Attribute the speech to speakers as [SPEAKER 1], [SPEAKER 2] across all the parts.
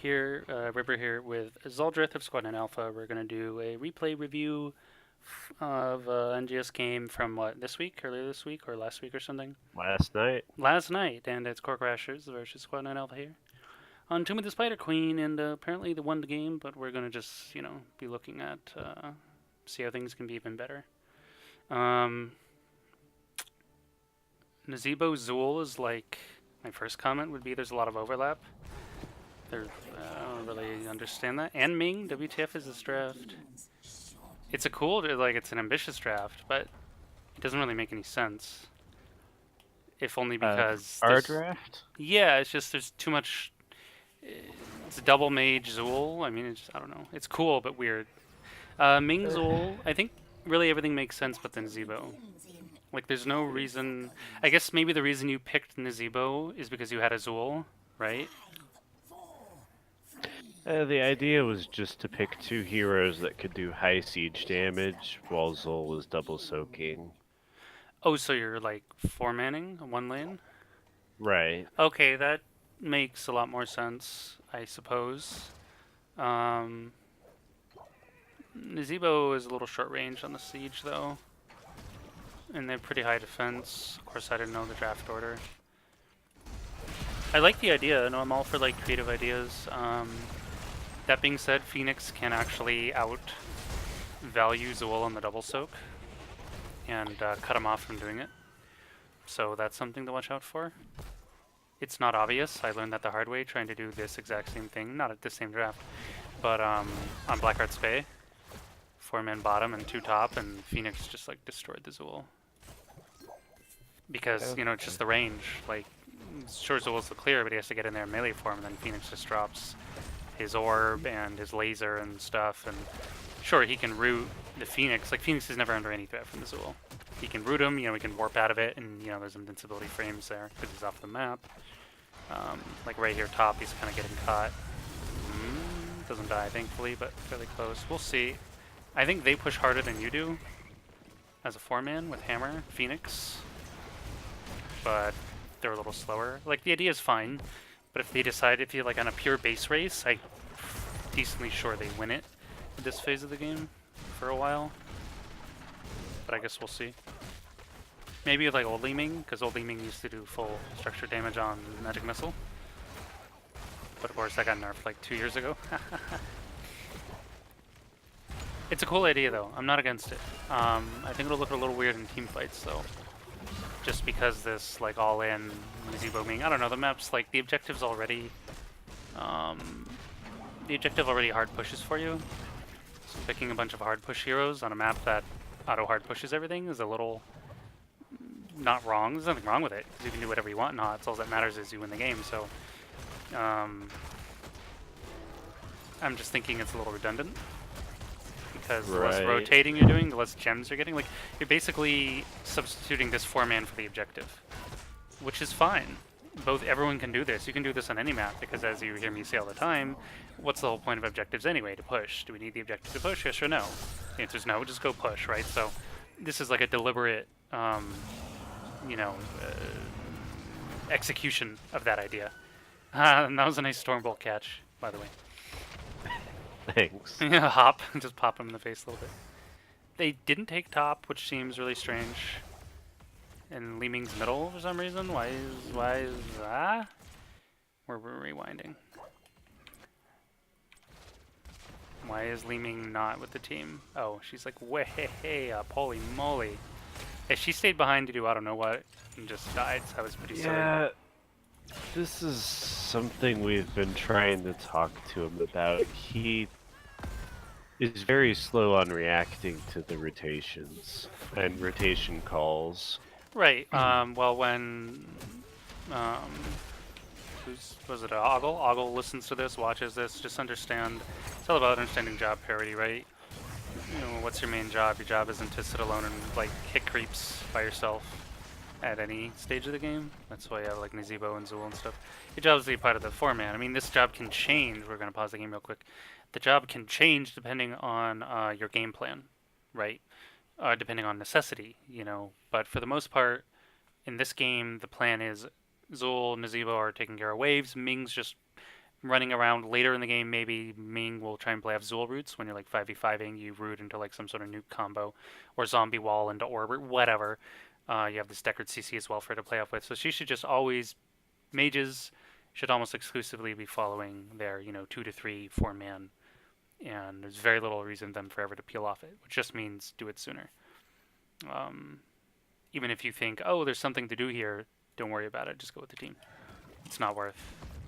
[SPEAKER 1] here, River here with Zoldrith of Squad 9 Alpha. We're going to do a replay review of NGS game from this week, earlier this week, or last week or something?
[SPEAKER 2] Last night.
[SPEAKER 1] Last night, and it's Core Crashers versus Squad 9 Alpha here. On Tomb of the Spider Queen, and apparently they won the game, but we're going to just, be looking at, see how things can be even better. Nazebo Zool is like, my first comment would be there's a lot of overlap. I don't really understand that. And Ming, WTF is this draft? It's it's an ambitious draft, but it doesn't really make any sense. If only because
[SPEAKER 2] our draft?
[SPEAKER 1] Yeah, it's just there's too much. It's a double mage Zool. I mean, I don't know. It's cool but weird. Ming Zool, I think really everything makes sense but the Nazebo. Like, there's no reason. I guess maybe the reason you picked Nazebo is because you had a Zool, right?
[SPEAKER 2] The idea was just to pick two heroes that could do high siege damage while Zol was double soaking.
[SPEAKER 1] Oh, so you're like 4-manning one lane?
[SPEAKER 2] Right.
[SPEAKER 1] Okay, that makes a lot more sense, I suppose. Nazebo is a little short range on the siege, though. And they have pretty high defense. Of course, I didn't know the draft order. I like the idea. No, I'm all for like creative ideas. That being said, Phoenix can actually out-value Zool on the double soak and cut him off from doing it. So that's something to watch out for. It's not obvious. I learned that the hard way trying to do this exact same thing. Not at the same draft, but on Blackheart's Bay. 4-man bottom and 2 top, and Phoenix just like destroyed the Zool. Because, it's just the range. Like, sure, Zool's the clear, but he has to get in there in melee form, and then Phoenix just drops his orb and his laser and stuff, and sure, he can root the Phoenix. Like, Phoenix is never under any threat from the Zool. He can root him, we can warp out of it, and, there's invincibility frames there, because he's off the map. Like, right here top, he's kind of getting caught. Doesn't die, thankfully, but fairly close. We'll see. I think they push harder than you do, as a 4-man with Hammer, Phoenix. But they're a little slower. Like, the idea is fine, but if you're like on a pure base race, I'm decently sure they win it at this phase of the game for a while. But I guess we'll see. Maybe with like Old Ming, because Old Ming used to do full structure damage on Magic Missile. But of course that got nerfed like 2 years ago. It's a cool idea though, I'm not against it. I think it'll look a little weird in team fights though. Just because this like all-in Nazebo Ming, I don't know, the map's like the objective's already hard pushes for you. So picking a bunch of hard push heroes on a map that auto hard pushes everything is a little not wrong. There's nothing wrong with it, because you can do whatever you want in HOTS. All that matters is you win the game, so I'm just thinking it's a little redundant. Because the less rotating you're doing, the less gems you're getting. Like, you're basically substituting this 4-man for the objective, which is fine. Everyone can do this. You can do this on any map, because as you hear me say all the time, what's the whole point of objectives anyway? To push. Do we need the objective to push? Yes or no? The answer is no. Just go push, right? So this is like a deliberate, execution of that idea. And that was a nice Stormbolt catch, by the way.
[SPEAKER 2] Thanks.
[SPEAKER 1] Yeah, hop. Just pop him in the face a little bit. They didn't take top, which seems really strange. And Li Ming's middle for some reason. Why is that? We're rewinding. Why is Li Ming not with the team? Oh, she's like, way, holy moly. If she stayed behind to do I don't know what and just died, so I was pretty silly.
[SPEAKER 2] Yeah, this is something we've been trying to talk to him about. He is very slow on reacting to the rotations and rotation calls.
[SPEAKER 1] Right. Well, when was it Ogle? Ogle listens to this, watches this. Just understand. It's all about understanding job parity, right? What's your main job? Your job isn't to sit alone and like hit creeps by yourself at any stage of the game. That's why you have like Nazebo and Zool and stuff. Your job is to be part of the 4-man. I mean, this job can change. We're gonna pause the game real quick. The job can change depending on your game plan, right? Depending on necessity, But for the most part, in this game, the plan is Zool, Nazebo are taking care of waves. Ming's just running around later in the game, maybe Ming will try and play off Zool roots when you're like 5v5ing, you root into like some sort of nuke combo, or zombie wall into orb, or whatever. You have this Deckard CC as well for her to play off with. So she should just always, mages should almost exclusively be following their, 2 to 3, 4 man. And there's very little reason them forever to peel off it, which just means do it sooner. Even if you think, oh, there's something to do here, don't worry about it. Just go with the team. It's not worth,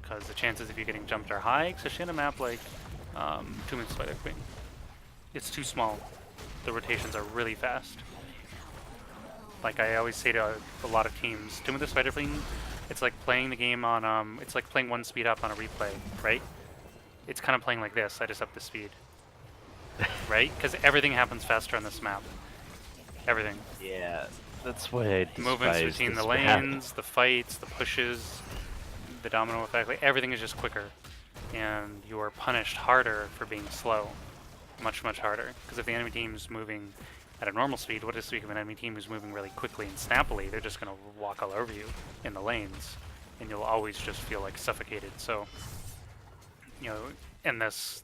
[SPEAKER 1] because the chances of you getting jumped are high, especially in a map like 2 Minutes Spider Queen. It's too small. The rotations are really fast. Like I always say to a lot of teams, 2 Minutes Spider Queen, it's like playing the game on, it's like playing 1 speed up on a replay, right? It's kind of playing like this. I just up the speed, right? Because everything happens faster on this map. Everything.
[SPEAKER 2] Yeah, that's why I despise
[SPEAKER 1] Movements between
[SPEAKER 2] this
[SPEAKER 1] the
[SPEAKER 2] map.
[SPEAKER 1] lanes, the fights, the pushes, the domino effect. Like everything is just quicker, and you are punished harder for being slow. Much, much harder. Because if the enemy team is moving at a normal speed, what is speak of an enemy team who's moving really quickly and snappily? They're just going to walk all over you in the lanes, and you'll always just feel like suffocated. So, in this,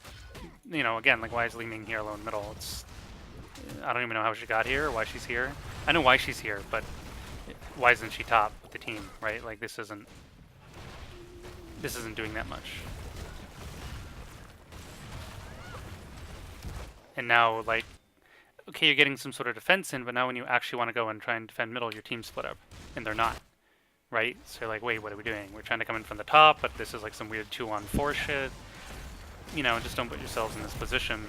[SPEAKER 1] again, like why is Li Ming here alone middle? I don't even know how she got here or why she's here. I know why she's here, but why isn't she top with the team, right? Like this isn't doing that much. And now, like, okay, you're getting some sort of defense in, but now when you actually want to go and try and defend middle, your team's split up, and they're not, right? So you're like, wait, what are we doing? We're trying to come in from the top, but this is like some weird 2-on-4 shit. Just don't put yourselves in this position.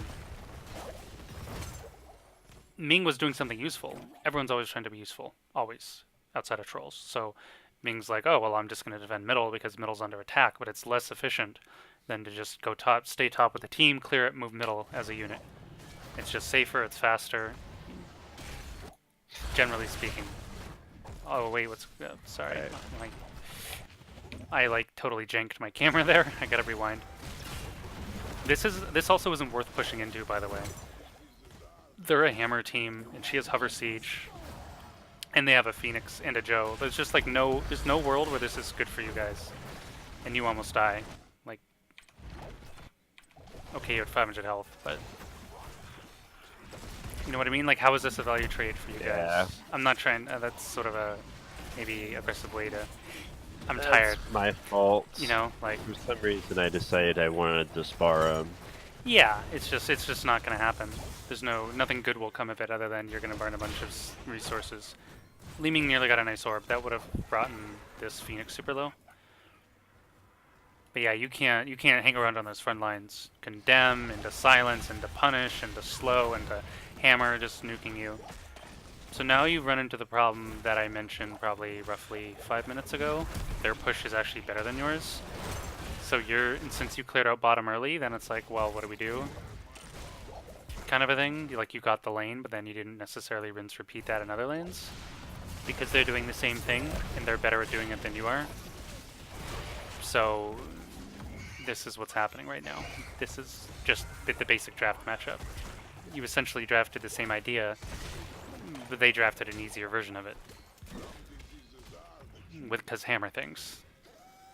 [SPEAKER 1] Ming was doing something useful. Everyone's always trying to be useful, always, outside of trolls. So Ming's like, oh, well, I'm just going to defend middle because middle's under attack, but it's less efficient than to just go top, stay top with the team, clear it, move middle as a unit. It's just safer, it's faster, generally speaking. Oh, wait, sorry. I like totally janked my camera there. I gotta rewind. This also isn't worth pushing into, by the way. They're a hammer team, and she has Hover Siege, and they have a Phoenix and a Joe. There's just like there's no world where this is good for you guys, and you almost die. Like, okay, you're at 500 health, but you know what I mean? Like, how is this a value trade for you guys? I'm not trying. That's sort of a maybe aggressive way to. I'm tired.
[SPEAKER 2] My fault.
[SPEAKER 1] Like
[SPEAKER 2] for some reason I decided I wanted to spar him.
[SPEAKER 1] Yeah, it's just not gonna happen. There's nothing good will come of it other than you're gonna burn a bunch of resources. Li Ming nearly got a nice orb. That would have brought in this Phoenix super low. But yeah, you can't hang around on those front lines. Condemn, into silence, into punish, into slow, into hammer, just nuking you. So now you run into the problem that I mentioned probably roughly 5 minutes ago. Their push is actually better than yours. So since you cleared out bottom early, then it's like, well, what do we do? Kind of a thing. You got the lane, but then you didn't necessarily rinse repeat that in other lanes. Because they're doing the same thing, and they're better at doing it than you are. So this is what's happening right now. This is just the basic draft matchup. You essentially drafted the same idea, but they drafted an easier version of it. Because hammer things.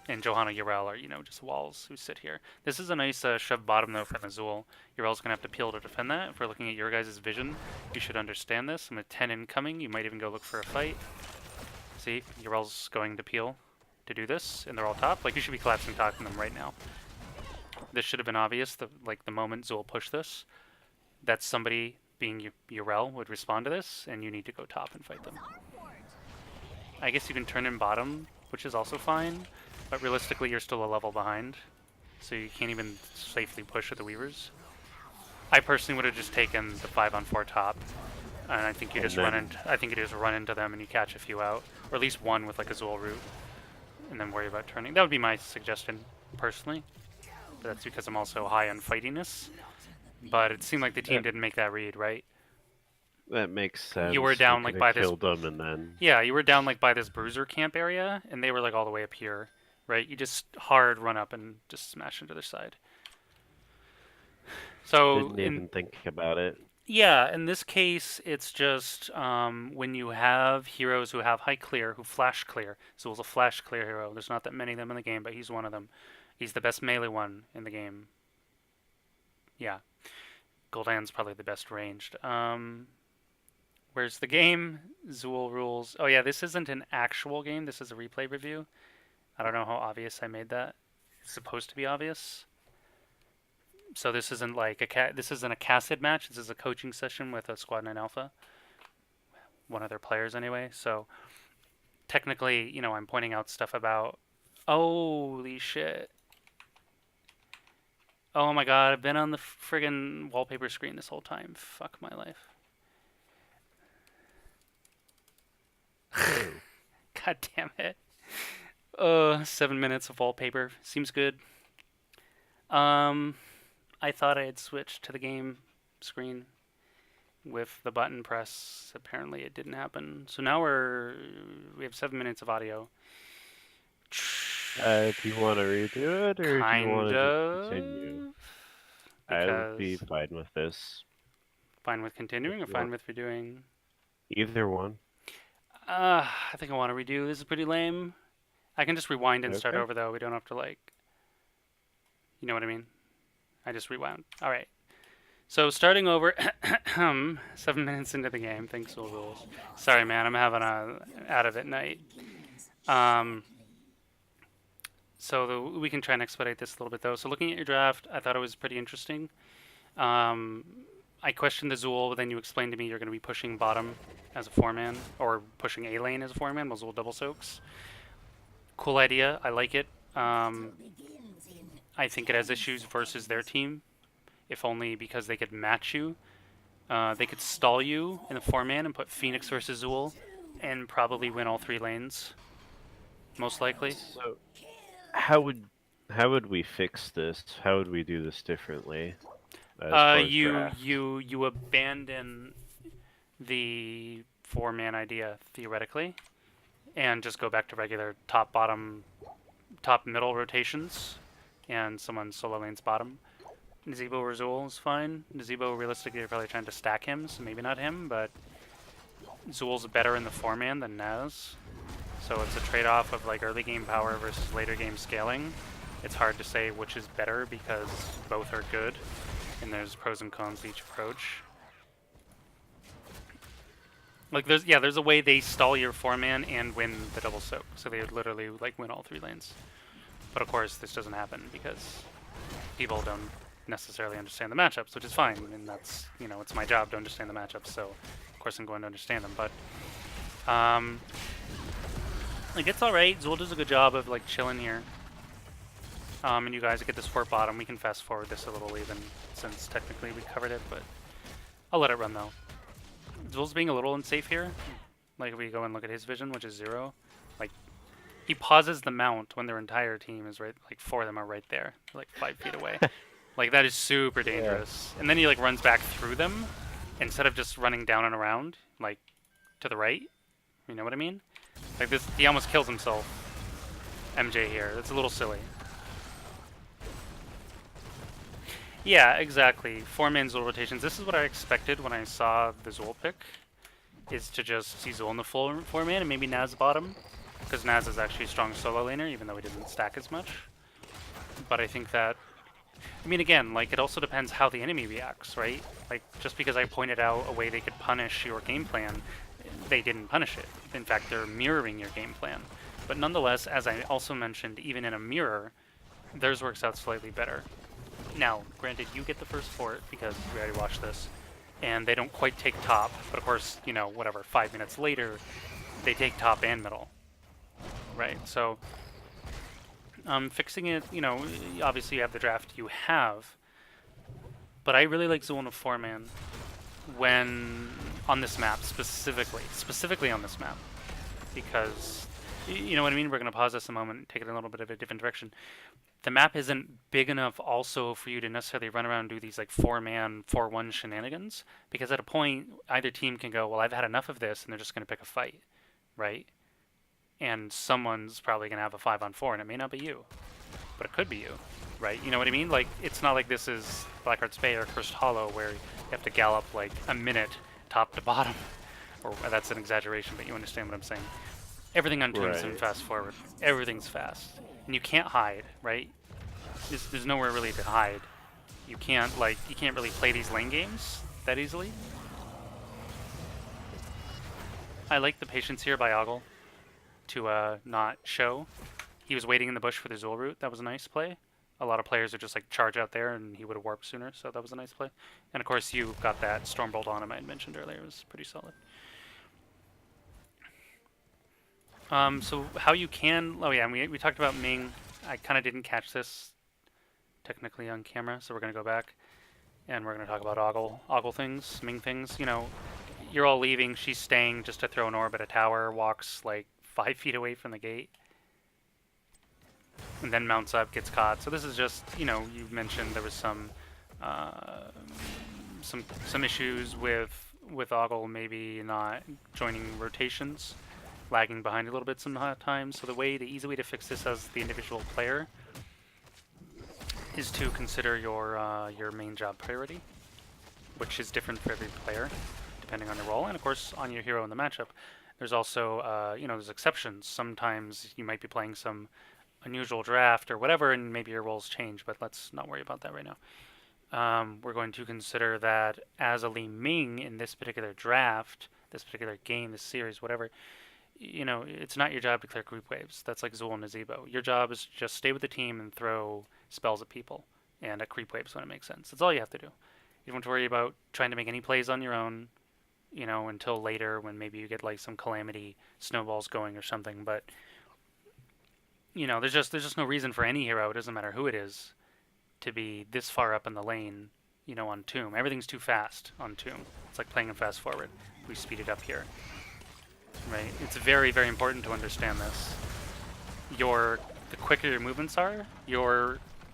[SPEAKER 1] And Johanna Yrel are, just walls who sit here. This is a nice shove bottom, though, from Azul. Yrel's going to have to peel to defend that. If we're looking at your guys' vision, you should understand this. I'm at 10 incoming. You might even go look for a fight. See, Yrel's going to peel to do this, and they're all top. Like, you should be collapsing talking them right now. This should have been obvious, the moment Zul pushed this. That somebody, being Yrel, would respond to this, and you need to go top and fight them. I guess you can turn in bottom, which is also fine. But realistically, you're still a level behind, so you can't even safely push with the Weavers. I personally would have just taken the 5-on-4 top, and I think you just run into them and you catch a few out, or at least one with like a Zul root, and then worry about turning. That would be my suggestion personally. But that's because I'm also high on fightiness. But it seemed like the team didn't make that read, right?
[SPEAKER 2] That makes sense.
[SPEAKER 1] You were down like by this.
[SPEAKER 2] Killed them and then.
[SPEAKER 1] Yeah, you were down like by this bruiser camp area, and they were like all the way up here. Right, you just hard run up and just smash into their side. So
[SPEAKER 2] didn't even think about it.
[SPEAKER 1] Yeah, in this case, it's just when you have heroes who have high clear, who flash clear. Zul's a flash clear hero. There's not that many of them in the game, but he's one of them. He's the best melee one in the game. Yeah. Gul'dan's probably the best ranged. Where's the game? Zool rules. Oh yeah, this isn't an actual game. This is a replay review. I don't know how obvious I made that. It's supposed to be obvious. So this isn't like this isn't a casted match. This is a coaching session with a Squad 9 Alpha. One of their players anyway. So technically, you know, I'm pointing out stuff about... Holy shit. Oh my god, I've been on the friggin' wallpaper screen this whole time. Fuck my life. God damn it. 7 minutes of wallpaper. Seems good. I thought I had switched to the game screen with the button press. Apparently it didn't happen. So now we have 7 minutes of audio.
[SPEAKER 2] Do you want to redo it, or do you want to just continue? I would be
[SPEAKER 1] Because
[SPEAKER 2] fine with this.
[SPEAKER 1] fine with continuing or fine with redoing?
[SPEAKER 2] Either one.
[SPEAKER 1] I think I want to redo. This is pretty lame. I can just rewind and start
[SPEAKER 2] Okay.
[SPEAKER 1] over though. We don't have to like... You know what I mean? I just rewound. All right. So starting over, 7 minutes into the game. Thanks, Soul Rules. Sorry, man. I'm having a out of it night. We can try and expedite this a little bit though. So looking at your draft, I thought it was pretty interesting. I questioned the Zool, but then you explained to me you're going to be pushing bottom as a 4-man, or pushing A lane as a 4-man, while Zool double soaks. Cool idea. I like it. I think it has issues versus their team, if only because they could match you. They could stall you in a 4-man and put Phoenix versus Zool, and probably win all 3 lanes, most likely.
[SPEAKER 2] So, how would we fix this? How would we do this differently? As far as draft?
[SPEAKER 1] You abandon the 4-man idea theoretically, and just go back to regular top bottom, top middle rotations, and someone solo lanes bottom. Nazeebo or Zool is fine. Nazeebo, realistically, you're probably trying to stack him, so maybe not him, but Zool's better in the 4-man than Naz. So it's a trade-off of like early game power versus later game scaling. It's hard to say which is better because both are good, and there's pros and cons to each approach. Like there's a way they stall your 4-man and win the double soak, so they literally like win all 3 lanes. But of course, this doesn't happen because people don't necessarily understand the matchups, which is fine, and that's, you know, it's my job to understand the matchups, so of course I'm going to understand them. But like, it's alright. Zool does a good job of like chilling here. And you guys get this fort bottom. We can fast forward this a little even, since technically we covered it, but I'll let it run though. Zool's being a little unsafe here. Like, if we go and look at his vision, which is 0, like, he pauses the mount when their entire team is right, like 4 of them are right there, like 5 feet away. Like, that is super dangerous. Yeah. And then he like runs back through them instead of just running down and around, like to the right. You know what I mean? Like this, he almost kills himself. MJ here. That's a little silly. Yeah, exactly. 4-man Zool rotations. This is what I expected when I saw the Zool pick, is to just see Zool in the full 4-man and maybe Naz bottom, because Naz is actually a strong solo laner, even though he doesn't stack as much. But I think that, I mean, again, like, it also depends how the enemy reacts, right? Like, just because I pointed out a way they could punish your game plan, they didn't punish it. In fact, they're mirroring your game plan. But nonetheless, as I also mentioned, even in a mirror, theirs works out slightly better. Now, granted, you get the first fort because we already watched this, and they don't quite take top, but of course, you know, whatever, 5 minutes later, they take top and middle, right? So, fixing it, you know, obviously you have the draft you have, but I really like Zool in a 4-man when on this map specifically on this map, because, you know what I mean? We're going to pause this a moment and take it in a little bit of a different direction. The map isn't big enough also for you to necessarily run around and do these like 4-man, 4-1 shenanigans, because at a point, either team can go, well, I've had enough of this, and they're just going to pick a fight, right? And someone's probably going to have a 5-on-4, and it may not be you, but it could be you, right? You know what I mean? Like, it's not like this is Blackheart's Bay or Cursed Hollow where you have to gallop like a minute top to bottom, or that's an exaggeration, but you understand what I'm saying. Everything on tunes and fast forward. Everything's fast. And you can't hide, right? There's nowhere really to hide. You can't really play these lane games that easily. I like the patience here by Ogle to not show. He was waiting in the bush for the Zul route. That was a nice play. A lot of players would just like charge out there and he would have warped sooner, so that was a nice play. And of course you got that Stormbolt on him I had mentioned earlier. It was pretty solid. So how you can... Oh yeah, and we talked about Ming. I kind of didn't catch this technically on camera, so we're going to go back. And we're going to talk about Ogle things, Ming things. You know, you're all leaving. She's staying just to throw an orb at a tower. Walks like 5 feet away from the gate. And then mounts up, gets caught. So this is just, you know, you mentioned there was some issues with Ogle maybe not joining rotations, lagging behind a little bit sometimes. So the easy way to fix this as the individual player is to consider your main job priority, which is different for every player depending on your role, and of course on your hero in the matchup. There's also, you know, there's exceptions. Sometimes you might be playing some unusual draft or whatever, and maybe your roles change, but let's not worry about that right now. We're going to consider that as a Li Ming in this particular draft, this particular game, this series, whatever, you know, it's not your job to clear creep waves. That's like Zul and Nazeebo. Your job is to just stay with the team and throw spells at people and at creep waves when it makes sense. That's all you have to do. You don't have to worry about trying to make any plays on your own, you know, until later when maybe you get like some calamity snowballs going or something. But you know, there's just no reason for any hero, it doesn't matter who it is, to be this far up in the lane, you know, on Tomb. Everything's too fast on Tomb. It's like playing in fast forward. We speed it up here. Right? It's very, very important to understand this. The quicker your movements are,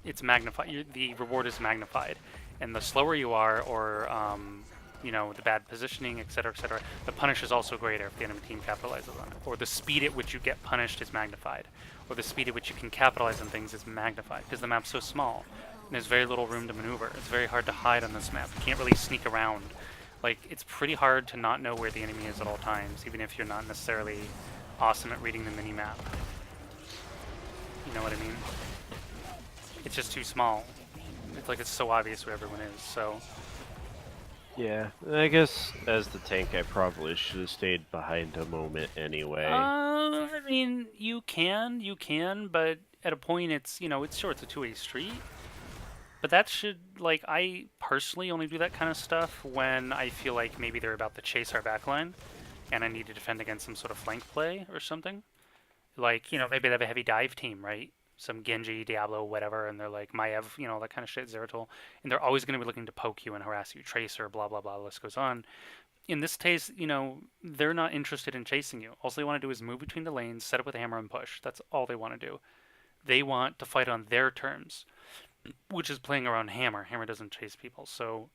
[SPEAKER 1] it's magnified. The reward is magnified, and the slower you are, or you know, the bad positioning, etc., the punish is also greater if the enemy team capitalizes on it. Or the speed at which you get punished is magnified, or the speed at which you can capitalize on things is magnified because the map's so small and there's very little room to maneuver. It's very hard to hide on this map. You can't really sneak around. Like, it's pretty hard to not know where the enemy is at all times, even if you're not necessarily awesome at reading the mini-map. You know what I mean? It's just too small. It's like it's so obvious where everyone is, so...
[SPEAKER 2] Yeah, I guess as the tank I probably should have stayed behind a moment anyway.
[SPEAKER 1] I mean, you can, but at a point it's, you know, it's sure it's a two-way street. But that should, like, I personally only do that kind of stuff when I feel like maybe they're about to chase our backline and I need to defend against some sort of flank play or something. Like, you know, maybe they have a heavy dive team, right? Some Genji, Diablo, whatever, and they're like Maiev, you know, that kind of shit, Zeratul. And they're always going to be looking to poke you and harass you. Tracer, blah, blah, blah, the list goes on. In this case, you know, they're not interested in chasing you. All they want to do is move between the lanes, set up with a hammer and push. That's all they want to do. They want to fight on their terms, which is playing around Hammer. Hammer doesn't chase people, so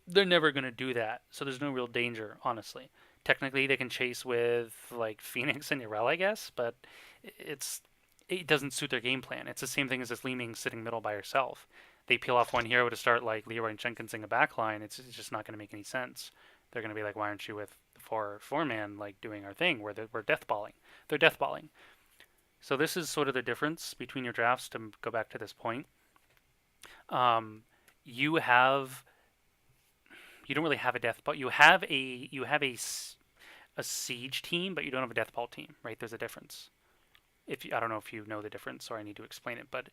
[SPEAKER 1] they're never going to do that. So there's no real danger, honestly. Technically, they can chase with like Phoenix and Yrel, I guess, but it doesn't suit their game plan. It's the same thing as this Li Ming sitting middle by herself. They peel off one hero to start like Leroy and Jenkinsing a backline. It's just not going to make any sense. They're going to be like, why aren't you with the four-man like doing our thing where we're deathballing? They're deathballing. So this is sort of the difference between your drafts. To go back to this point, you don't really have a death ball. You have a siege team, but you don't have a death ball team, right? There's a difference. I don't know if you know the difference, or I need to explain it, but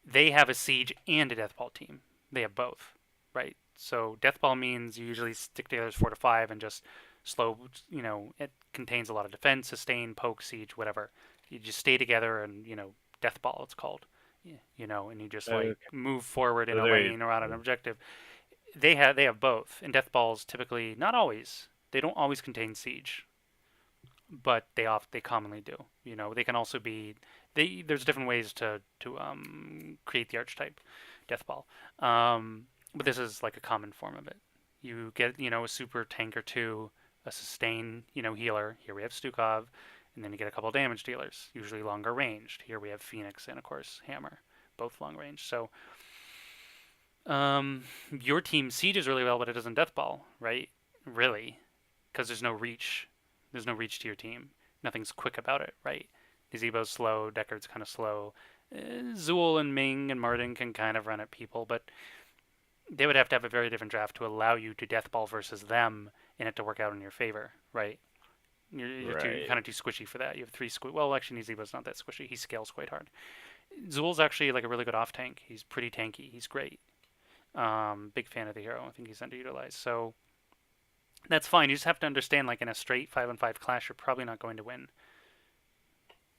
[SPEAKER 1] they have a siege and a death ball team. They have both, right? So death ball means you usually stick together as 4 to 5 and just slow. You know, it contains a lot of defense, sustain, poke, siege, whatever. You just stay together and, you know, death ball it's called. You know, and you just like move forward in a lane or on an objective. They have both, and death balls typically, not always, they don't always contain siege, but they commonly do. You know, they can also be there's different ways to create the archetype death ball, but this is like a common form of it. You get, you know, a super tank or two, a sustain, you know, healer. Here we have Stukov, and then you get a couple damage dealers, usually longer ranged. Here we have Phoenix and of course Hammer, both long range. So your team sieges really well, but it doesn't death ball, right? Really, because there's no reach. There's no reach to your team. Nothing's quick about it, right? Gazebo's slow. Deckard's kind of slow. Zool and Ming and Murden can kind of run at people, but they would have to have a very different draft to allow you to deathball versus them and it to work out in your favor, right? You're
[SPEAKER 2] Right.
[SPEAKER 1] kind of too squishy for that. You have three well, actually, Nezibo's not that squishy. He scales quite hard. Zool's actually like a really good off tank. He's pretty tanky. He's great. Big fan of the hero. I think he's underutilized. So that's fine. You just have to understand, like in a straight 5-on-5 clash, you're probably not going to win.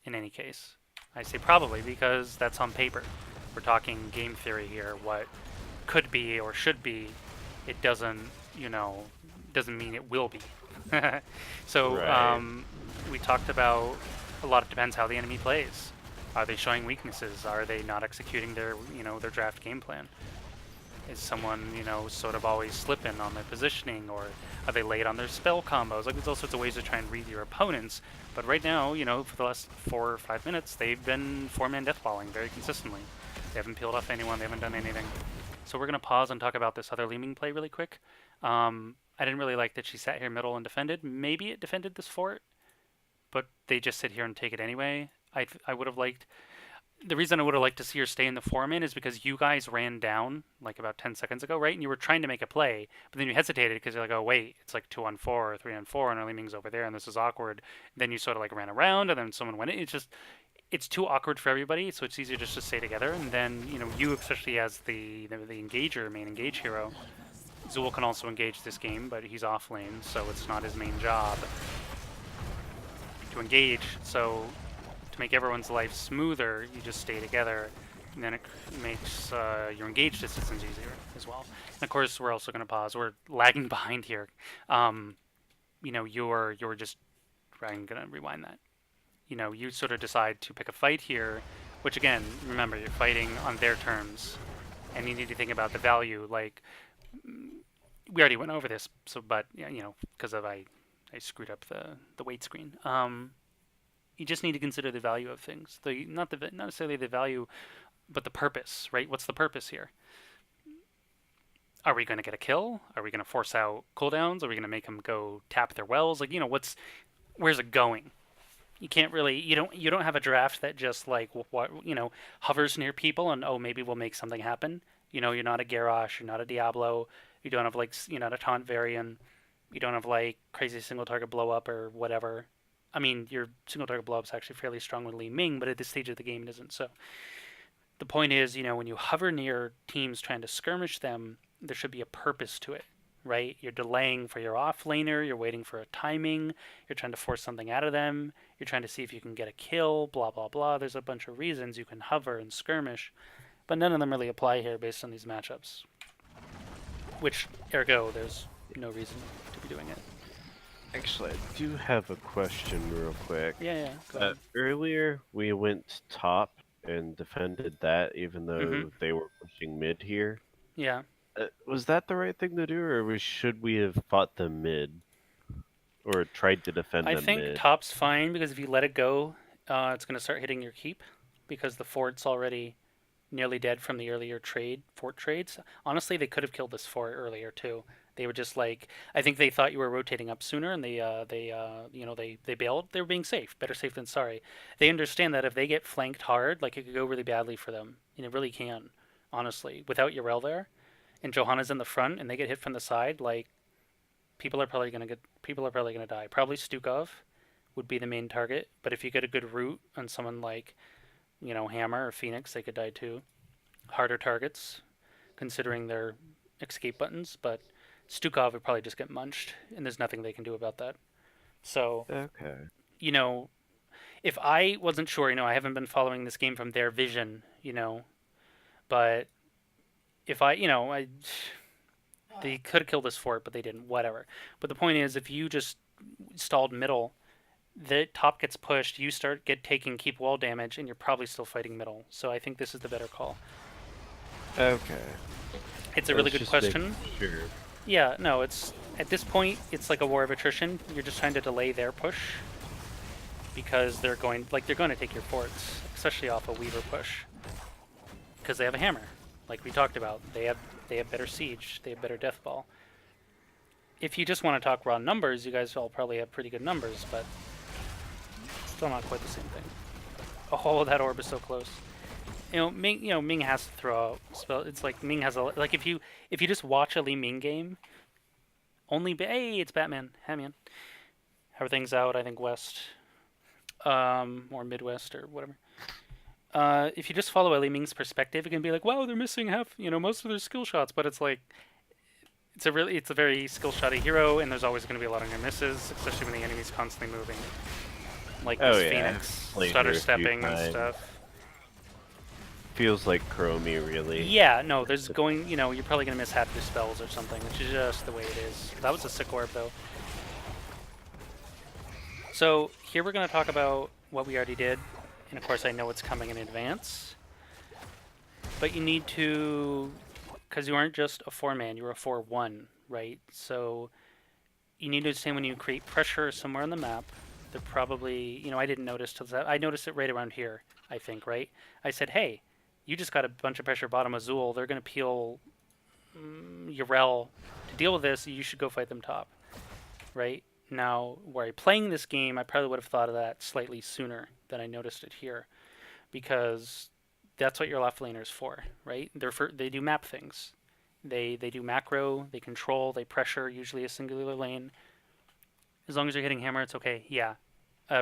[SPEAKER 1] In any case, I say probably because that's on paper. We're talking game theory here. What could be or should be, it doesn't, doesn't mean it will be. So
[SPEAKER 2] Right.
[SPEAKER 1] we talked about a lot. It depends how the enemy plays. Are they showing weaknesses? Are they not executing their their draft game plan? Is someone sort of always slipping on their positioning, or are they late on their spell combos? Like there's all sorts of ways to try and read your opponents. But right now, for the last 4 or 5 minutes, they've been 4-man deathballing very consistently. They haven't peeled off anyone. They haven't done anything. So we're gonna pause and talk about this other Li Ming play really quick. I didn't really like that she sat here middle and defended. Maybe it defended this fort, but they just sit here and take it anyway. I would have liked. The reason I would have liked to see her stay in the 4-man is because you guys ran down like about 10 seconds ago, right? And you were trying to make a play, but then you hesitated because you're like, oh wait, it's like 2-on-4 or 3-on-4, and our Li Ming's over there, and this is awkward. Then you sort of like ran around, and then someone went in. It's too awkward for everybody, so it's easier just to stay together. And then you especially as the engager, main engage hero, Zool can also engage this game, but he's off lane, so it's not his main job to engage. So to make everyone's life smoother, you just stay together, and then it makes your engage distance easier as well. And of course, we're also going to pause. We're lagging behind here. You're just. I'm going to rewind that. You sort of decide to pick a fight here, which again, remember, you're fighting on their terms, and you need to think about the value. Like, we already went over this, so but because of I screwed up the wait screen. You just need to consider the value of things. Not necessarily the value, but the purpose, right? What's the purpose here? Are we going to get a kill? Are we going to force out cooldowns? Are we going to make them go tap their wells? Like, where's it going? You can't really, you don't have a draft that just like hovers near people and maybe we'll make something happen. You're not a Garrosh, you're not a Diablo, you don't have like you're not a Taunt Varian, you don't have like crazy single target blow up or whatever. I mean, your single target blow up's actually fairly strong with Li Ming, but at this stage of the game it isn't. So the point is, when you hover near teams trying to skirmish them, there should be a purpose to it, right? You're delaying for your offlaner, you're waiting for a timing, you're trying to force something out of them, you're trying to see if you can get a kill, blah, blah, blah. There's a bunch of reasons you can hover and skirmish, but none of them really apply here based on these matchups. Which, ergo, there's no reason to be doing it.
[SPEAKER 2] Actually, I do have a question real quick.
[SPEAKER 1] Yeah, go ahead.
[SPEAKER 2] Earlier, we went top and defended that even though they were pushing mid here.
[SPEAKER 1] Yeah.
[SPEAKER 2] Was that the right thing to do, or should we have fought them mid? Or tried to defend them mid?
[SPEAKER 1] I think top's fine, because if you let it go, it's going to start hitting your keep, because the fort's already nearly dead from the earlier fort trades. Honestly, they could have killed this fort earlier, too. They were just like, I think they thought you were rotating up sooner, and they bailed. They were being safe. Better safe than sorry. They understand that if they get flanked hard, like, it could go really badly for them. And it really can, honestly. Without Yrel there, and Johanna's in the front, and they get hit from the side, like, people are probably gonna die. Probably Stukov would be the main target, but if you get a good root on someone like, Hammer or Phoenix, they could die too. Harder targets, considering their escape buttons, but Stukov would probably just get munched, and there's nothing they can do about that. So,
[SPEAKER 2] okay.
[SPEAKER 1] If I wasn't sure, I haven't been following this game from their vision, but if they could have killed this fort, but they didn't. Whatever. But the point is, if you just stalled middle, the top gets pushed, you keep wall damage, and you're probably still fighting middle. So I think this is the better call.
[SPEAKER 2] Okay.
[SPEAKER 1] It's a really good question.
[SPEAKER 2] Sure.
[SPEAKER 1] Yeah, no, it's at this point, it's like a war of attrition. You're just trying to delay their push because they're going to take your forts, especially off a Weaver push, because they have a hammer, like we talked about. They have better siege, they have better death ball. If you just want to talk raw numbers, you guys all probably have pretty good numbers, but still not quite the same thing. Oh, that orb is so close. Ming has to throw out spell. It's like Ming has a like if you just watch a Li Ming game, hey, it's Batman. Hey man, how are things out? I think west, or Midwest or whatever. If you just follow Li Ming's perspective, it can be like, wow, they're missing most of their skill shots, but it's like it's a very skill shotty hero, and there's always going to be a lot of near misses, especially when the enemy's constantly moving, like
[SPEAKER 2] Oh
[SPEAKER 1] this
[SPEAKER 2] yeah,
[SPEAKER 1] Phoenix
[SPEAKER 2] played
[SPEAKER 1] stutter
[SPEAKER 2] her a few
[SPEAKER 1] stepping and
[SPEAKER 2] times.
[SPEAKER 1] stuff.
[SPEAKER 2] Feels like Chromie, really.
[SPEAKER 1] Yeah, no, there's you're probably going to miss half your spells or something, which is just the way it is. That was a sick orb, though. So here we're going to talk about what we already did, and of course I know it's coming in advance. But you need to, because you aren't just a 4-man, you're a 4-1, right? So you need to understand when you create pressure somewhere on the map, they're probably, I didn't notice till that. I noticed it right around here, I think, right? I said, hey, you just got a bunch of pressure bottom Azul. They're going to peel Yrel. To deal with this, you should go fight them top, right? Now, were I playing this game, I probably would have thought of that slightly sooner than I noticed it here, because that's what your left laner's for, right? They do map things. They do macro, they control, they pressure, usually a singular lane. As long as you're hitting hammer, it's okay. Yeah.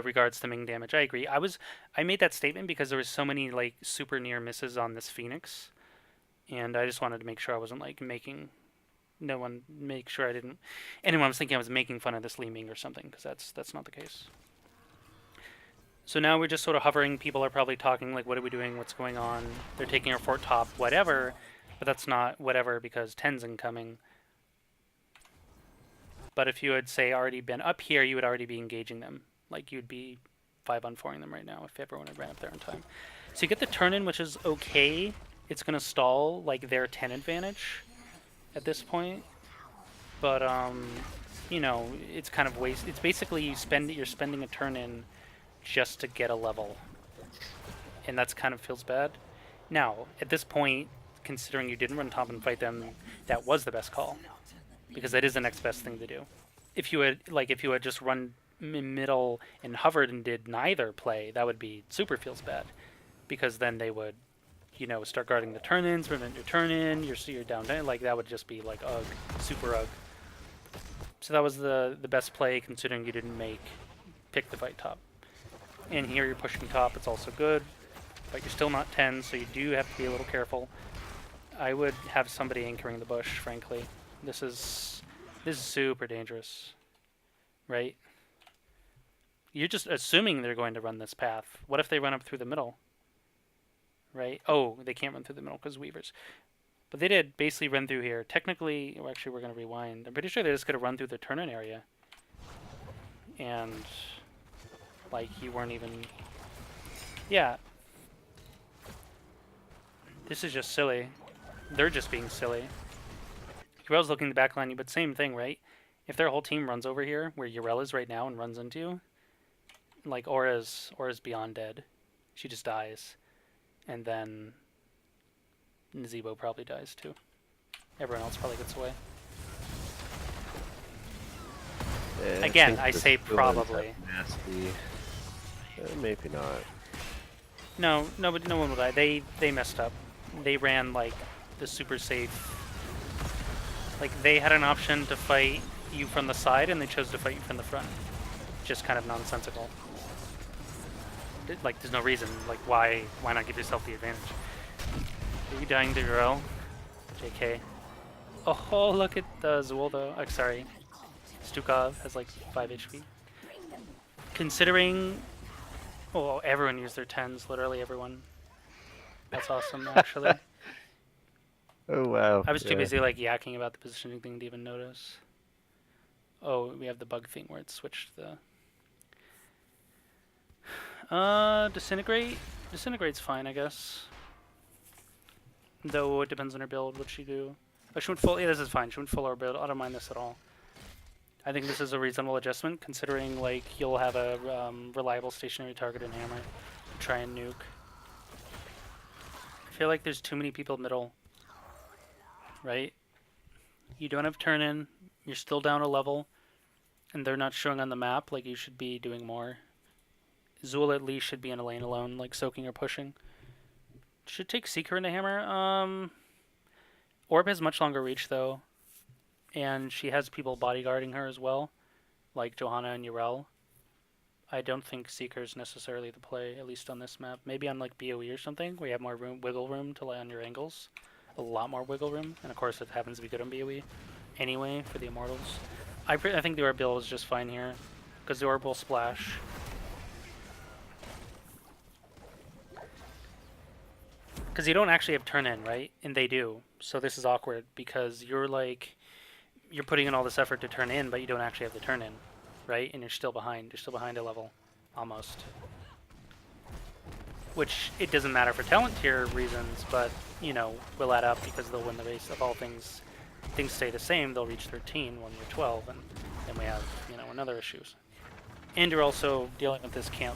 [SPEAKER 1] Regards to Ming damage, I agree. I made that statement because there was so many like super near misses on this Phoenix, and I just wanted to make sure I wasn't like make sure I didn't. Anyone was thinking I was making fun of this Li Ming or something, because that's not the case. So now we're just sort of hovering. People are probably talking like, what are we doing? What's going on? They're taking our fort top, whatever. But that's not whatever because Ten's incoming. But if you had, say, already been up here, you would already be engaging them. Like, you'd be 5-on-4ing them right now if everyone had ran up there in time. So you get the turn-in, which is okay. It's going to stall, like, their 10 advantage at this point. But, it's kind of waste. It's basically you're spending a turn-in just to get a level. And that's kind of feels bad. Now, at this point, considering you didn't run top and fight them, that was the best call. Because that is the next best thing to do. If you had just run middle and hovered and did neither play, that would be super feels bad. Because then they would, start guarding the turn-ins, prevent your turn-in, you're down, like that would just be like ugh, super ugh. So that was the best play considering you didn't pick the fight top. And here you're pushing top, it's also good, but you're still not 10, so you do have to be a little careful. I would have somebody anchoring the bush, frankly. This is super dangerous, right? You're just assuming they're going to run this path. What if they run up through the middle, right? Oh, they can't run through the middle because Weavers. But they did basically run through here. Technically, well, actually, we're going to rewind. I'm pretty sure they just could have run through the turn-in area. And like, you weren't even... Yeah. This is just silly. They're just being silly. Yrel's looking to backline you, but same thing, right? If their whole team runs over here, where Yrel is right now and runs into you, like Aura's beyond dead. She just dies. And then Nazeebo probably dies too. Everyone else probably gets away.
[SPEAKER 2] Yeah,
[SPEAKER 1] Again, I
[SPEAKER 2] the
[SPEAKER 1] say
[SPEAKER 2] villains
[SPEAKER 1] probably.
[SPEAKER 2] are nasty. Maybe not.
[SPEAKER 1] No, but no one will die. They messed up. They ran like the super safe. Like they had an option to fight you from the side, and they chose to fight you from the front. Just kind of nonsensical. Like there's no reason. Like why not give yourself the advantage? Are you dying to Yrel? JK. Oh, look at Zool though. Sorry. Stukov has like 5 HP. Considering... Oh, everyone used their 10s. Literally everyone. That's awesome, actually.
[SPEAKER 2] Oh wow.
[SPEAKER 1] I was too busy like yakking about the positioning thing to even notice. Oh, we have the bug thing where it switched the... Disintegrate? Disintegrate's fine, I guess. Though it depends on her build, what she do. Oh, she went full... Yeah, this is fine. She went full or build. I don't mind this at all. I think this is a reasonable adjustment, considering like you'll have a reliable stationary target in hammer to try and nuke. I feel like there's too many people middle, right? You don't have turn-in, you're still down a level, and they're not showing on the map. Like, you should be doing more. Zool at least should be in a lane alone, like soaking or pushing.
[SPEAKER 3] Should take Seeker into Hammer. Orb has much longer reach though, and she has people bodyguarding her as well, like Johanna and Yrel. I don't think Seeker's necessarily the play, at least on this map. Maybe on like BOE or something, where you have more wiggle room to lay on your angles. A lot more wiggle room, and of course it happens to be good on BOE. Anyway, for the Immortals. I think the Orb build is just fine here, because the Orb will splash. Because you don't actually have turn in, right? And they do. So this is awkward, because you're putting in all this effort to turn in, but you don't actually have the turn in, right? And you're still behind. You're still behind a level, almost. Which, it doesn't matter for talent tier reasons, but, you know, will add up because they'll win the race. Of all things, things stay the same, they'll reach 13 when you're 12, and then we have, you know, another issues. And you're also dealing with this camp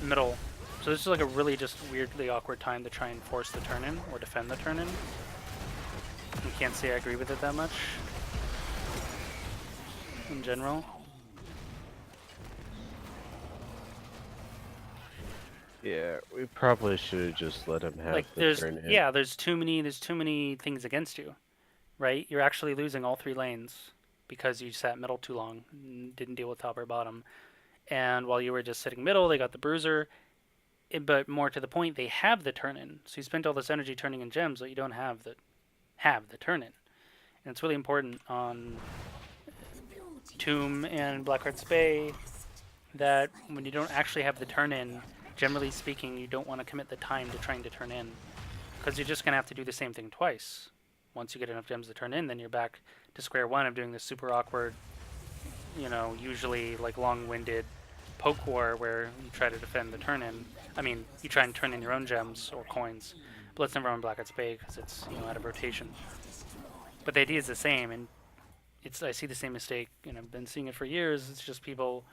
[SPEAKER 3] middle. So this is like a really just weirdly awkward time to try and force the turn in, or defend the turn in. You can't say I agree with it that much. In general.
[SPEAKER 2] Yeah, we probably should have just let him have
[SPEAKER 3] Like
[SPEAKER 2] the turn in.
[SPEAKER 3] yeah, there's too many things against you. Right? You're actually losing all 3 lanes because you sat middle too long and didn't deal with top or bottom. And while you were just sitting middle, they got the bruiser. But more to the point, they have the turn in. So you spent all this energy turning in gems, but you don't have the turn in. And it's really important on Tomb and Blackheart's Bay that when you don't actually have the turn in, generally speaking, you don't want to commit the time to trying to turn in, because you're just going to have to do the same thing twice. Once you get enough gems to turn in, then you're back to square one of doing this super awkward, you know, usually like long-winded poke war where you try to defend the turn in. I mean, you try and turn in your own gems or coins, but let's never run Blackheart's Bay because it's, you know, out of rotation. But the idea is the same, and I see the same mistake, and I've been seeing it for years. It's just people,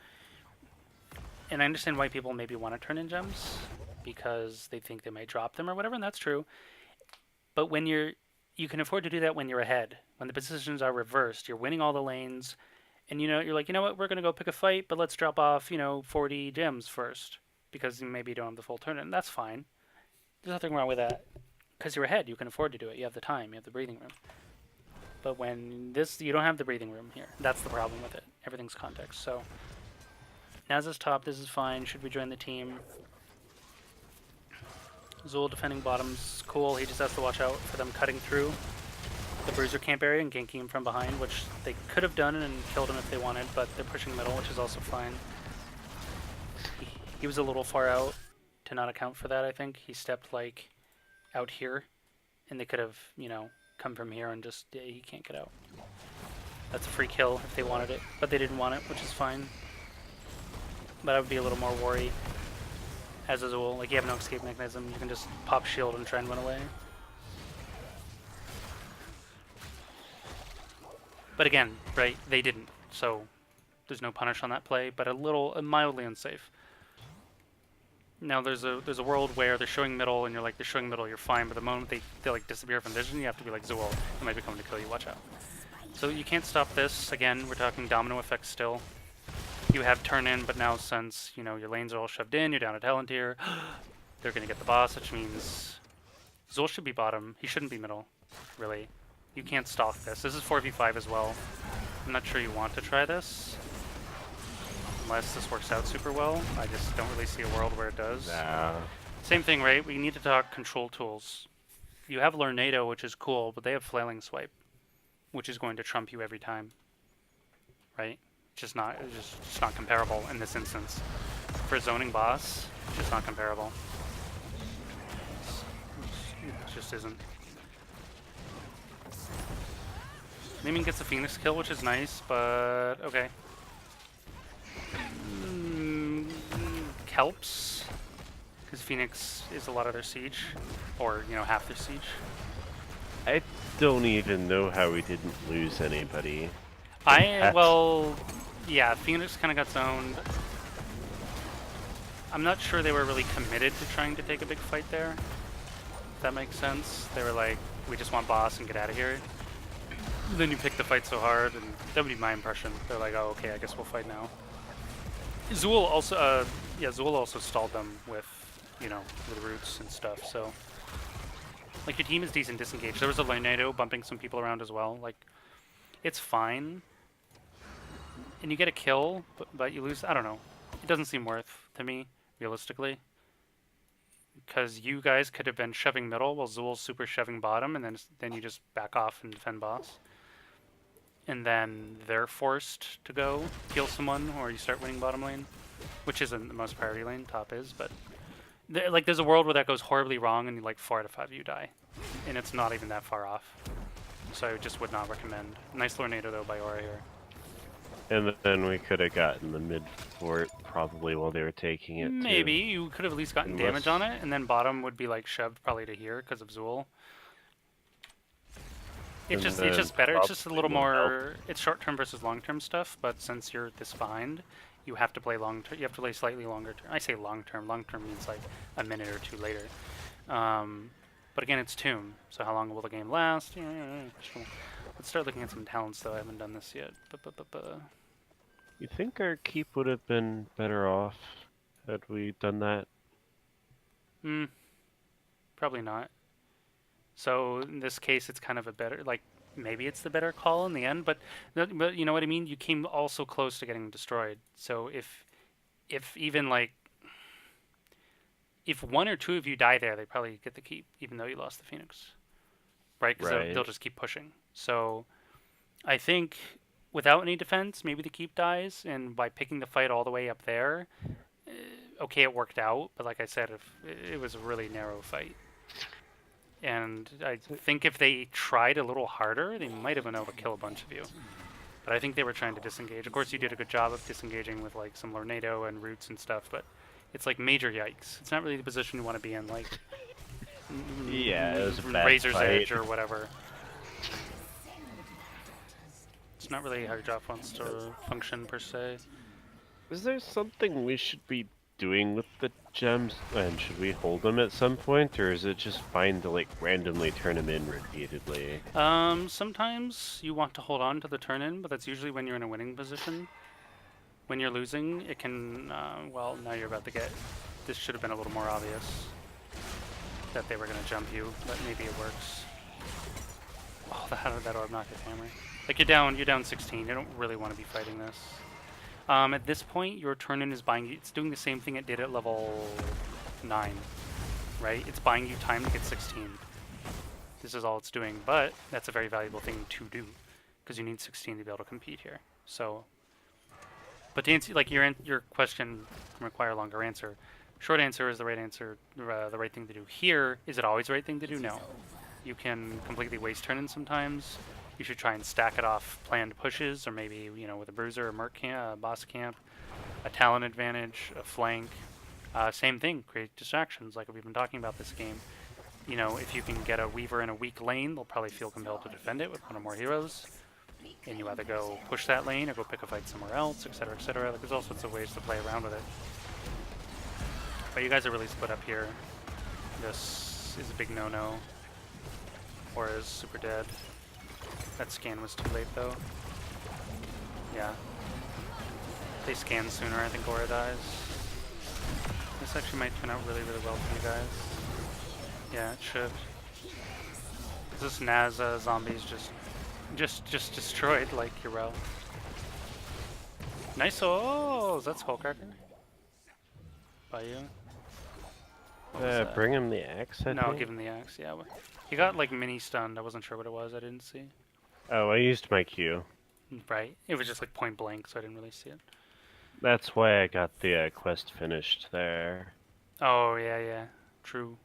[SPEAKER 3] and I understand why people maybe want to turn in gems because they think they might drop them or whatever, and that's true. But when you can afford to do that when you're ahead. When the positions are reversed, you're winning all the lanes, and you know, you're like, you know what, we're gonna go pick a fight, but let's drop off, you know, 40 gems first because maybe you don't have the full turn, and that's fine. There's nothing wrong with that because you're ahead. You can afford to do it. You have the time. You have the breathing room. But when you don't have the breathing room here. That's the problem with it. Everything's context. So Naz is top. This is fine. Should we join the team? Zul defending bottom's cool. He just has to watch out for them cutting through the bruiser camp area and ganking him from behind, which they could have done and killed him if they wanted, but they're pushing middle, which is also fine. He was a little far out to not account for that, I think. He stepped like out here, and they could have, you know, come from here and just, yeah, he can't get out. That's a free kill if they wanted it, but they didn't want it, which is fine. But I would be a little more worried as a Zul. Like, you have no escape mechanism. You can just pop shield and try and run away. But again, right, they didn't, so there's no punish on that play, but mildly unsafe. Now there's a world where they're showing middle and you're like, they're showing middle, you're fine, but the moment they like disappear from vision, you have to be like, Zul, they might be coming to kill you, watch out. So you can't stop this. Again, we're talking domino effect still. You have turn in, but now since, you know, your lanes are all shoved in, you're down at talent tier, they're gonna get the boss, which means Zul should be bottom. He shouldn't be middle, really. You can't stalk this. This is 4v5 as well. I'm not sure you want to try this. Unless this works out super well. I just don't really see a world where it does.
[SPEAKER 2] Nah.
[SPEAKER 3] Same thing, right? We need to talk control tools. You have Lornado, which is cool, but they have Flailing Swipe, which is going to trump you every time. Right? It's just not comparable in this instance. For a zoning boss, it's just not comparable. It just isn't. Naming gets the Phoenix kill, which is nice, but okay. Helps, because Phoenix is a lot of their siege, or, you know, half their siege.
[SPEAKER 2] I don't even know how we didn't lose anybody.
[SPEAKER 3] Well, yeah, Phoenix kind of got zoned. I'm not sure they were really committed to trying to take a big fight there, if that makes sense. They were like, we just want boss and get out of here. Then you pick the fight so hard, and that would be my impression. They're like, oh, okay, I guess we'll fight now. Zul also stalled them with, you know, with roots and stuff, so
[SPEAKER 1] Like your team is decent disengaged. There was a Lornado bumping some people around as well. Like it's fine. And you get a kill, but you lose. I don't know. It doesn't seem worth to me, realistically. Because you guys could have been shoving middle while Zul's super shoving bottom, and then you just back off and defend boss. And then they're forced to go kill someone, or you start winning bottom lane, which isn't the most priority lane. Top is, but there's a world where that goes horribly wrong, and like 4 out of 5 you die, and it's not even that far off. So I just would not recommend. Nice Lornado though by Aura here.
[SPEAKER 2] And then we could have gotten the mid fort probably while they were taking it.
[SPEAKER 1] Maybe
[SPEAKER 2] too.
[SPEAKER 1] you could have at least gotten
[SPEAKER 2] Unless-
[SPEAKER 1] damage on it, and then bottom would be like shoved probably to here because of Zul. It's
[SPEAKER 2] And
[SPEAKER 1] just better. It's just a
[SPEAKER 2] probably
[SPEAKER 1] little
[SPEAKER 2] will help.
[SPEAKER 1] more. It's short term versus long term stuff. But since you're this behind, you have to play long term. You have to play slightly longer term. I say long term. Long term means like a minute or two later. But again, it's Tomb. So how long will the game last? Let's start looking at some talents though. I haven't done this yet.
[SPEAKER 2] You think our keep would have been better off had we done that?
[SPEAKER 1] Probably not. So in this case, it's kind of a better, like maybe it's the better call in the end, but you know what I mean. You came also close to getting destroyed. So if even like if 1 or 2 of you die there, they probably get the keep, even though you lost the Phoenix, right? Because
[SPEAKER 2] Right.
[SPEAKER 1] they'll just keep pushing. So I think without any defense, maybe the keep dies, and by picking the fight all the way up there, okay, it worked out. But like I said, if it was a really narrow fight. And I think if they tried a little harder, they might have been able to kill a bunch of you. But I think they were trying to disengage. Of course, you did a good job of disengaging with like some Lornado and roots and stuff, but it's like major yikes. It's not really the position you want to be in, like
[SPEAKER 2] Yeah, it was a bad
[SPEAKER 1] Razor's
[SPEAKER 2] fight.
[SPEAKER 1] Edge or whatever. It's not really how your job wants to function per se.
[SPEAKER 2] Is there something we should be doing with the gems? And should we hold them at some point, or is it just fine to like randomly turn them in repeatedly?
[SPEAKER 1] Sometimes you want to hold on to the turn in, but that's usually when you're in a winning position. When you're losing, it can, well, now you're about to get, this should have been a little more obvious that they were going to jump you, but maybe it works. Oh, how did that orb knock his hammer? Like you're down 16, you don't really want to be fighting this. At this point, your turn in is buying you, it's doing the same thing it did at level 9, right? It's buying you time to get 16. This is all it's doing, but that's a very valuable thing to do, because you need 16 to be able to compete here. So, but to answer, like your question can require a longer answer. Short answer is the right answer, the right thing to do. Here, is it always the right thing to do? No. You can completely waste turn in sometimes. You should try and stack it off planned pushes, or maybe, you know, with a bruiser, a merc camp, a boss camp, a talent advantage, a flank. Same thing, create distractions like we've been talking about this game. You know, if you can get a Weaver in a weak lane, they'll probably feel compelled to defend it with one or more heroes. And you either go push that lane or go pick a fight somewhere else, etc., etc. Like, there's all sorts of ways to play around with it. But you guys are really split up here. This is a big no-no. Or is super dead. That scan was too late though. Yeah. If they scan sooner, I think Aura dies. This actually might turn out really, really well for you guys. Yeah, it should. This Naz zombie's just destroyed like Yrel. Nice. Oh, is that Skullcracker? By you? What was that?
[SPEAKER 2] Bring him the axe, I
[SPEAKER 1] No,
[SPEAKER 2] think?
[SPEAKER 1] give him the axe. Yeah, he got like mini stunned. I wasn't sure what it was. I didn't see.
[SPEAKER 2] Oh, I used my Q.
[SPEAKER 1] Right. It was just like point blank, so I didn't really see it.
[SPEAKER 2] That's why I got the quest finished there.
[SPEAKER 1] Oh yeah, yeah. True.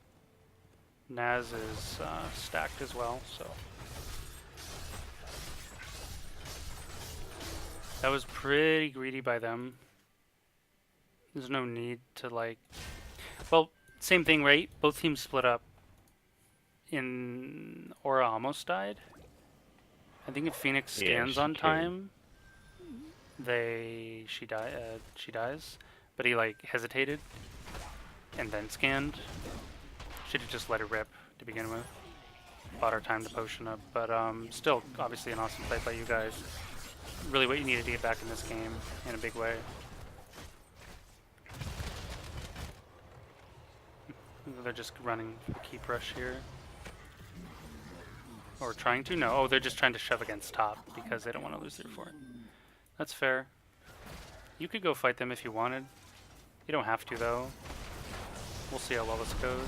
[SPEAKER 1] Naz is stacked as well, so that was pretty greedy by them. There's no need to like. Well, same thing, right? Both teams split up. Aura almost died. I think if Phoenix
[SPEAKER 2] Yeah,
[SPEAKER 1] scans
[SPEAKER 2] she
[SPEAKER 1] on
[SPEAKER 2] came.
[SPEAKER 1] time, she dies. But he like hesitated and then scanned. Should have just let it rip to begin with. Bought our time to potion up, but still, obviously an awesome play by you guys. Really what you needed to get back in this game in a big way. They're just running the keep rush here. Or trying to? No. Oh, they're just trying to shove against top because they don't want to lose their fort. That's fair. You could go fight them if you wanted. You don't have to, though. We'll see how well this goes.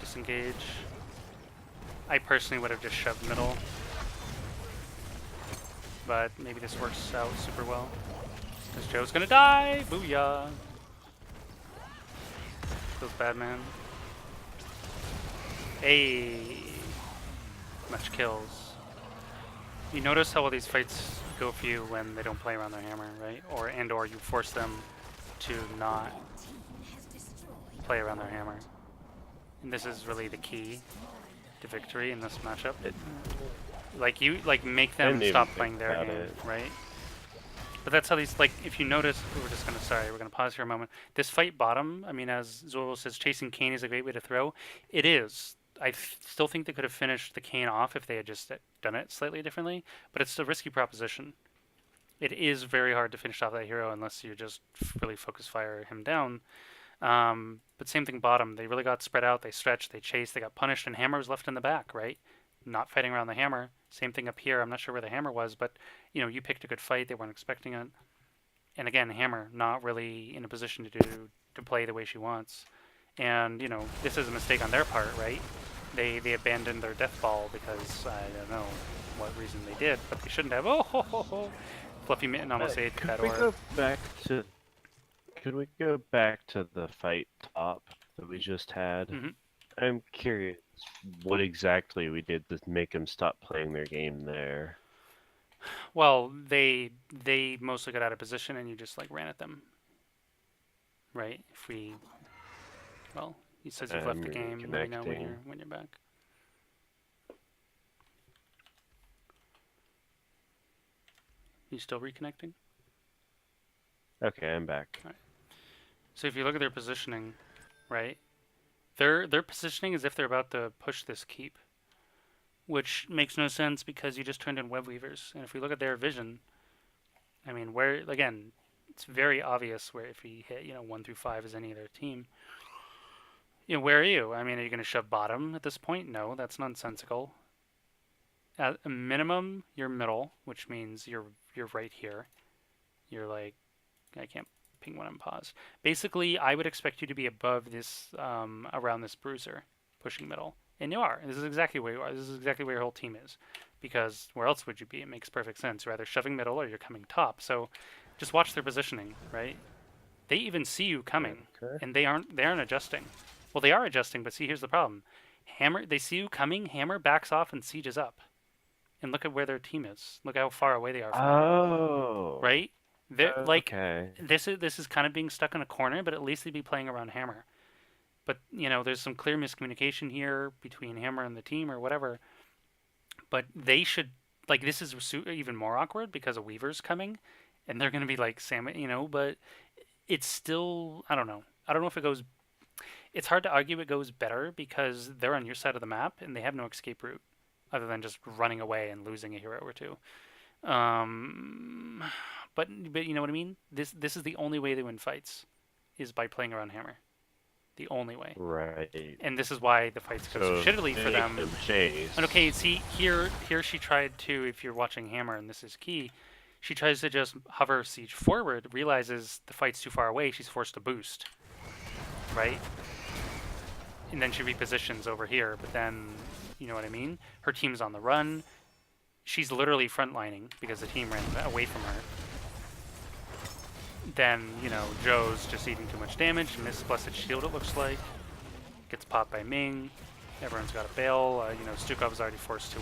[SPEAKER 1] Disengage. I personally would have just shoved middle. But maybe this works out super well. Because Joe's gonna die! Booyah! Feels bad, man. Hey! Much kills. You notice how all these fights go for you when they don't play around their hammer, right? Or you force them to not play around their hammer. And this is really the key to victory in this matchup. Like make them stop playing their game, right? But that's how these, like, if you notice, we're gonna pause here a moment. This fight bottom, I mean, as Zoro says, chasing Kayn is a great way to throw. It is. I still think they could have finished the Kayn off if they had just done it slightly differently, but it's a risky proposition. It is very hard to finish off that hero unless you just really focus fire him down. But same thing bottom. They really got spread out. They stretched, they chased, they got punished, and hammer was left in the back, right? Not fighting around the hammer. Same thing up here. I'm not sure where the hammer was, but you know, you picked a good fight. They weren't expecting it. And again, hammer not really in a position to play the way she wants. And you know, this is a mistake on their part, right? They abandoned their death ball because I don't know what reason they did, but they shouldn't have. Oh, ho, ho, ho. Fluffy Mitten almost ate that aura.
[SPEAKER 2] Could we go back to the fight top that we just had?
[SPEAKER 1] Mm-hmm.
[SPEAKER 2] I'm curious what exactly we did to make them stop playing their game there.
[SPEAKER 1] Well, they mostly got out of position, and you just like ran at them, right? Well, he says you've left the game. Let me know when you're back. You still reconnecting?
[SPEAKER 2] Okay, I'm back.
[SPEAKER 1] All right. So if you look at their positioning, right? Their positioning is if they're about to push this keep, which makes no sense because you just turned in web weavers. And if we look at their vision, I mean, where again, it's very obvious where if we hit 1 through 5 as any other team. Where are you? I mean, are you going to shove bottom at this point? No, that's nonsensical. At a minimum, you're middle, which means you're right here. You're like, I can't ping when I'm paused. Basically, I would expect you to be above this, around this bruiser, pushing middle. And you are. This is exactly where you are. This is exactly where your whole team is. Because where else would you be? It makes perfect sense. You're either shoving middle or you're coming top. So just watch their positioning, right? They even see you coming, and they aren't adjusting. Well, they are adjusting, but see, here's the problem. Hammer, they see you coming, hammer backs off and sieges up. And look at where their team is. Look how far away they are from
[SPEAKER 2] Oh.
[SPEAKER 1] right? They're like,
[SPEAKER 2] okay.
[SPEAKER 1] this is kind of being stuck in a corner, but at least they'd be playing around hammer. But there's some clear miscommunication here between hammer and the team or whatever. But they should, like, this is even more awkward because a weaver's coming, and they're gonna be like Sam, but it's still, I don't know if it goes. It's hard to argue it goes better because they're on your side of the map and they have no escape route other than just running away and losing a hero or two. But you know what I mean? This is the only way they win fights, is by playing around hammer. The only way.
[SPEAKER 2] Right.
[SPEAKER 1] And this is why the fights go so shittily for them. And okay, see, here she tried to, if you're watching hammer, and this is key, she tries to just hover siege forward, realizes the fight's too far away, she's forced to boost. Right? And then she repositions over here, but then, you know what I mean? Her team's on the run. She's literally frontlining because the team ran away from her. Then, Joe's just eating too much damage. Missed Blessed Shield, it looks like. Gets popped by Ming. Everyone's got a bail. Stukov's already forced to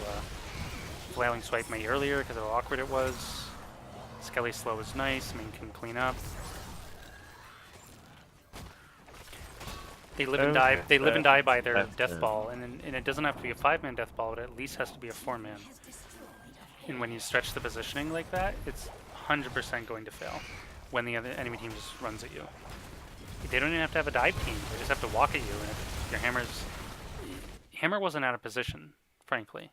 [SPEAKER 1] flailing swipe me earlier because of how awkward it was. Skelly slow is nice. Ming can clean up. They live and die. They live and die by their death ball, and it doesn't have to be a 5-man death ball. It at least has to be a 4-man. And when you stretch the positioning like that, it's 100% going to fail when the other enemy team just runs at you. They don't even have to have a dive team. They just have to walk at you. And if your hammer wasn't out of position, frankly.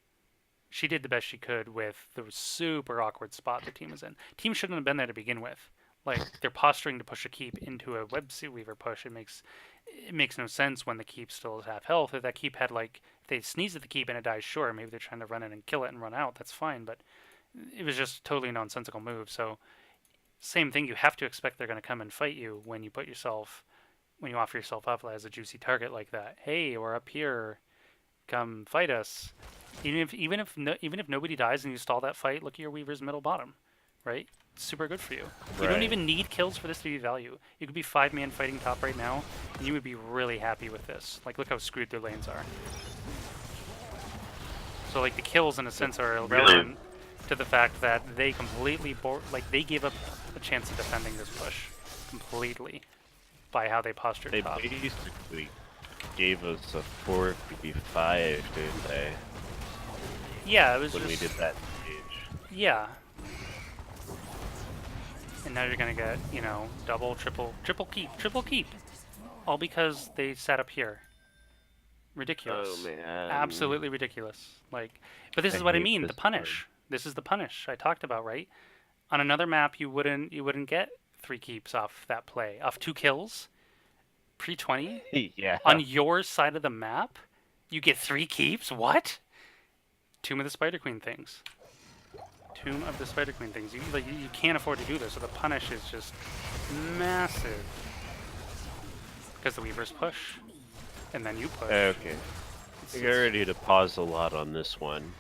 [SPEAKER 1] She did the best she could with the super awkward spot the team was in. Team shouldn't have been there to begin with.
[SPEAKER 3] Like they're posturing to push a keep into a Websuit Weaver push. It makes no sense when the keep still has half health. If that keep had like if they sneeze at the keep and it dies, sure, maybe they're trying to run in and kill it and run out. That's fine, but it was just totally nonsensical move. So same thing. You have to expect they're going to come and fight you when you offer yourself up as a juicy target like that. Hey, we're up here. Come fight us. Even if nobody dies and you stall that fight, look at your Weaver's middle bottom, right? Super good for you. You don't
[SPEAKER 2] Right.
[SPEAKER 3] even need kills for this to be value. You could be 5-man fighting top right now, and you would be really happy with this. Like, look how screwed their lanes are. So, like, the kills, in a sense, are irrelevant to the fact that they completely they gave up a chance of defending this push completely by how they postured
[SPEAKER 2] They
[SPEAKER 3] top.
[SPEAKER 2] basically gave us a 4v5, didn't they?
[SPEAKER 3] Yeah, it was
[SPEAKER 2] When
[SPEAKER 3] just
[SPEAKER 2] we did that stage.
[SPEAKER 3] yeah. And now you're gonna get, you know, double, triple keep. All because they sat up here. Ridiculous.
[SPEAKER 2] Oh man.
[SPEAKER 3] Absolutely ridiculous. Like, but this
[SPEAKER 2] I
[SPEAKER 3] is what I
[SPEAKER 2] hate
[SPEAKER 3] mean. The
[SPEAKER 2] this
[SPEAKER 3] punish. This is the punish I talked about, right? On another map, you wouldn't get 3 keeps off that play, off 2 kills, pre-20.
[SPEAKER 2] Yeah.
[SPEAKER 3] On your side of the map, you get 3 keeps. What? Tomb of the Spider Queen things. Tomb of the Spider Queen things. You can't afford to do this, so the punish is just massive. Because the Weavers push, and then you push.
[SPEAKER 2] Okay.
[SPEAKER 3] It's-
[SPEAKER 2] I get ready to pause a lot on this one.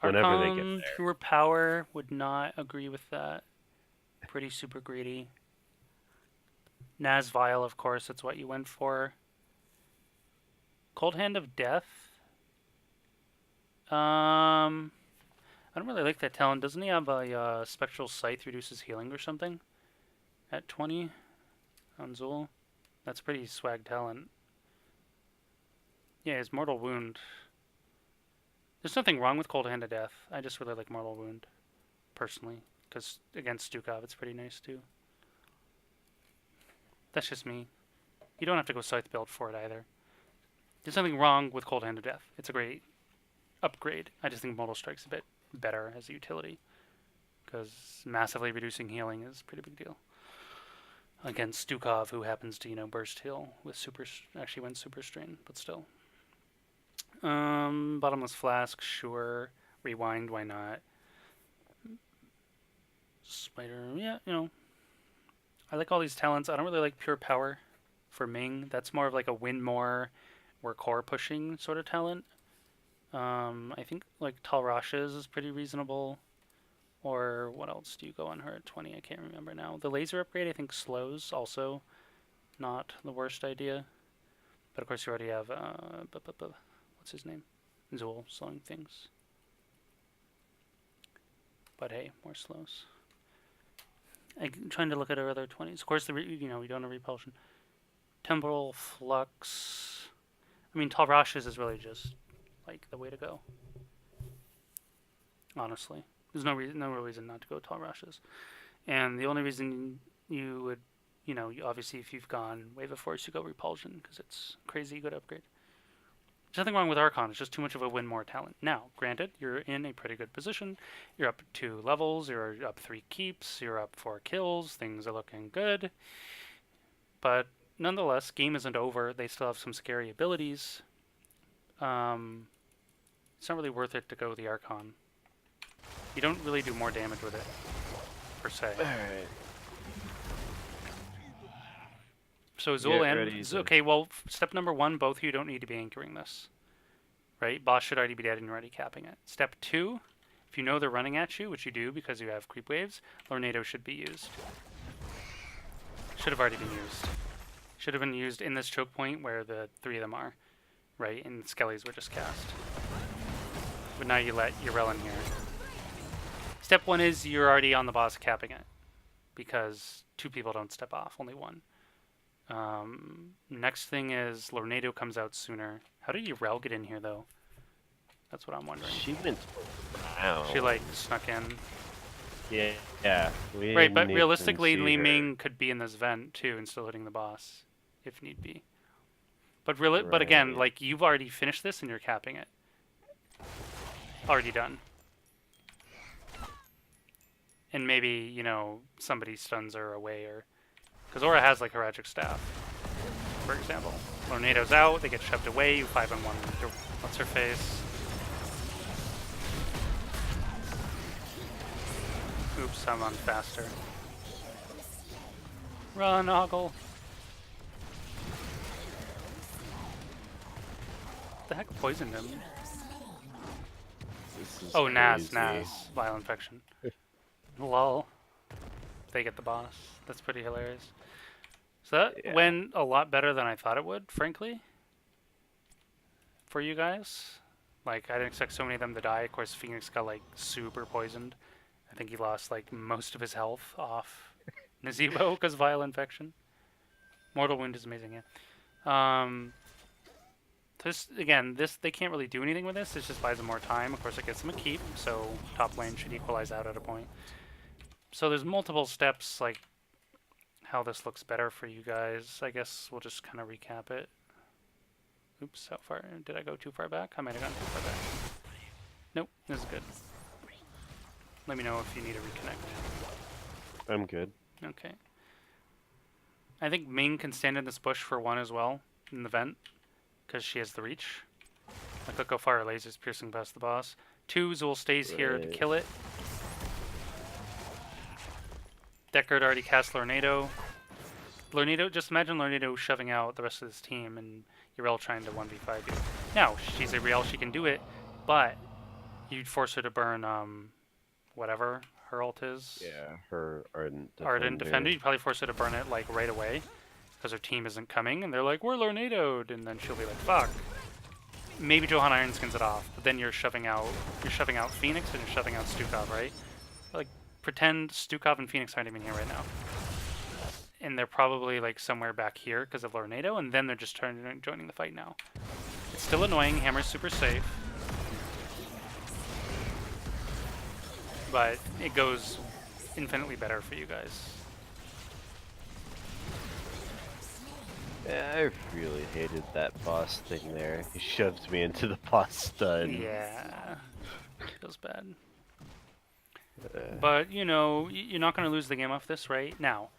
[SPEAKER 2] Whenever they
[SPEAKER 3] Archon,
[SPEAKER 2] get there.
[SPEAKER 3] pure power, would not agree with that. Pretty super greedy. Naz Vial, of course, that's what you went for. Cold Hand of Death. I don't really like that talent. Doesn't he have a Spectral Scythe reduces healing or something? At 20 on Zul? That's pretty swag talent. Yeah, his Mortal Wound. There's nothing wrong with Cold Hand of Death. I just really like Mortal Wound, personally. Because against Stukov, it's pretty nice too. That's just me. You don't have to go Scythe build for it either. There's nothing wrong with Cold Hand of Death. It's a great upgrade. I just think Mortal Strike's a bit better as a utility. Because massively reducing healing is a pretty big deal. Against Stukov, who happens to, you know, burst heal with actually went super strain, but still. Bottomless Flask, sure. Rewind, why not? Spider, yeah, you know. I like all these talents. I don't really like pure power for Ming. That's more of like a win more or core pushing sort of talent. I think like Talrash's is pretty reasonable. Or what else do you go on her at 20? I can't remember now. The laser upgrade I think slows also. Not the worst idea. But of course you already have what's his name? Zul slowing things. But hey, more slows. I'm trying to look at our other 20s. Of course, you know, we don't have repulsion. Temporal Flux. I mean, Talrash's is really just like the way to go. Honestly, there's no real reason not to go Talrash's. And the only reason you would, you know, obviously if you've gone Wave of Force, you go Repulsion because it's a crazy good upgrade. There's nothing wrong with Archon. It's just too much of a win more talent. Now, granted, you're in a pretty good position. You're up 2 levels. You're up 3 keeps. You're up 4 kills. Things are looking good. But nonetheless, game isn't over. They still have some scary abilities. It's not really worth it to go the Archon. You don't really do more damage with it, per se.
[SPEAKER 2] Alright.
[SPEAKER 3] So Zul
[SPEAKER 2] Get ready
[SPEAKER 3] and
[SPEAKER 2] to-
[SPEAKER 3] okay, well, step number 1, both of you don't need to be anchoring this, right? Boss should already be dead and you're already capping it. Step 2, if you know they're running at you, which you do because you have creep waves, Lornado should be used. Should have already been used. Should have been used in this choke point where the 3 of them are, right? And Skellies were just cast. But now you let Urel in here. Step 1 is you're already on the boss capping it because 2 people don't step off, only 1. Next thing is Lornado comes out sooner. How did Urel get in here though? That's what I'm wondering.
[SPEAKER 2] She went around.
[SPEAKER 3] She like snuck in.
[SPEAKER 2] Yeah. We
[SPEAKER 3] Right, but
[SPEAKER 2] didn't even
[SPEAKER 3] realistically
[SPEAKER 2] see
[SPEAKER 3] Li
[SPEAKER 2] her.
[SPEAKER 3] Ming could be in this vent too and still hitting the boss if need be. But but again,
[SPEAKER 2] Right.
[SPEAKER 3] like you've already finished this and you're capping it. Already done.
[SPEAKER 1] and maybe, you know, somebody stuns her away, or because Aura has like Haragic Staff, for example. Tornado's out, they get shoved away, you 5-on-1 what's her face. Oops, I'm on faster. Run, Ogle. The heck poisoned him?
[SPEAKER 2] This is
[SPEAKER 1] Oh, Nas,
[SPEAKER 2] crazy.
[SPEAKER 1] Viral Infection. Lol. They get the boss. That's pretty hilarious. So that
[SPEAKER 2] Yeah.
[SPEAKER 1] went a lot better than I thought it would, frankly. For you guys. Like, I didn't expect so many of them to die. Of course, Phoenix got, like, super poisoned. I think he lost, like, most of his health off Nazebo because of Viral Infection. Mortal Wound is amazing, yeah. This, again, they can't really do anything with this. It just buys them more time. Of course, it gets them a keep, so top lane should equalize out at a point. So there's multiple steps, like, how this looks better for you guys. I guess we'll just kind of recap it. Oops, how far? Did I go too far back? I might have gone too far back. Nope, this is good. Let me know if you need to reconnect.
[SPEAKER 2] I'm good.
[SPEAKER 1] Okay. I think Ming can stand in this bush for 1 as well, in the vent, because she has the reach. Like, look how far her laser's piercing past the boss. 2, Zul stays here to
[SPEAKER 2] Right.
[SPEAKER 1] kill it. Deckard already cast Lornado. Lornado, just imagine Lornado shoving out the rest of this team and Uriel trying to 1v5 you. Now, she's a Uriel, she can do it, but you'd force her to burn, whatever her ult is.
[SPEAKER 2] Yeah, her Ardent Defender.
[SPEAKER 1] Ardent Defender, you'd probably force her to burn it, like, right away, because her team isn't coming, and they're like, we're Lornadoed, and then she'll be like, fuck. Maybe Johanna Ironskins it off, but then you're shoving out Phoenix and you're shoving out Stukov, right? Like, pretend Stukov and Phoenix aren't even here right now. And they're probably, like, somewhere back here because of Lornado, and then they're just joining the fight now. It's still annoying, Hammer's super safe. But it goes infinitely better for you guys.
[SPEAKER 2] Yeah, I really hated that boss thing there. He shoved me into the boss stun.
[SPEAKER 1] Yeah. Feels bad.
[SPEAKER 2] Uh,
[SPEAKER 1] But, you know, you're not going to lose the game off this, right? Now,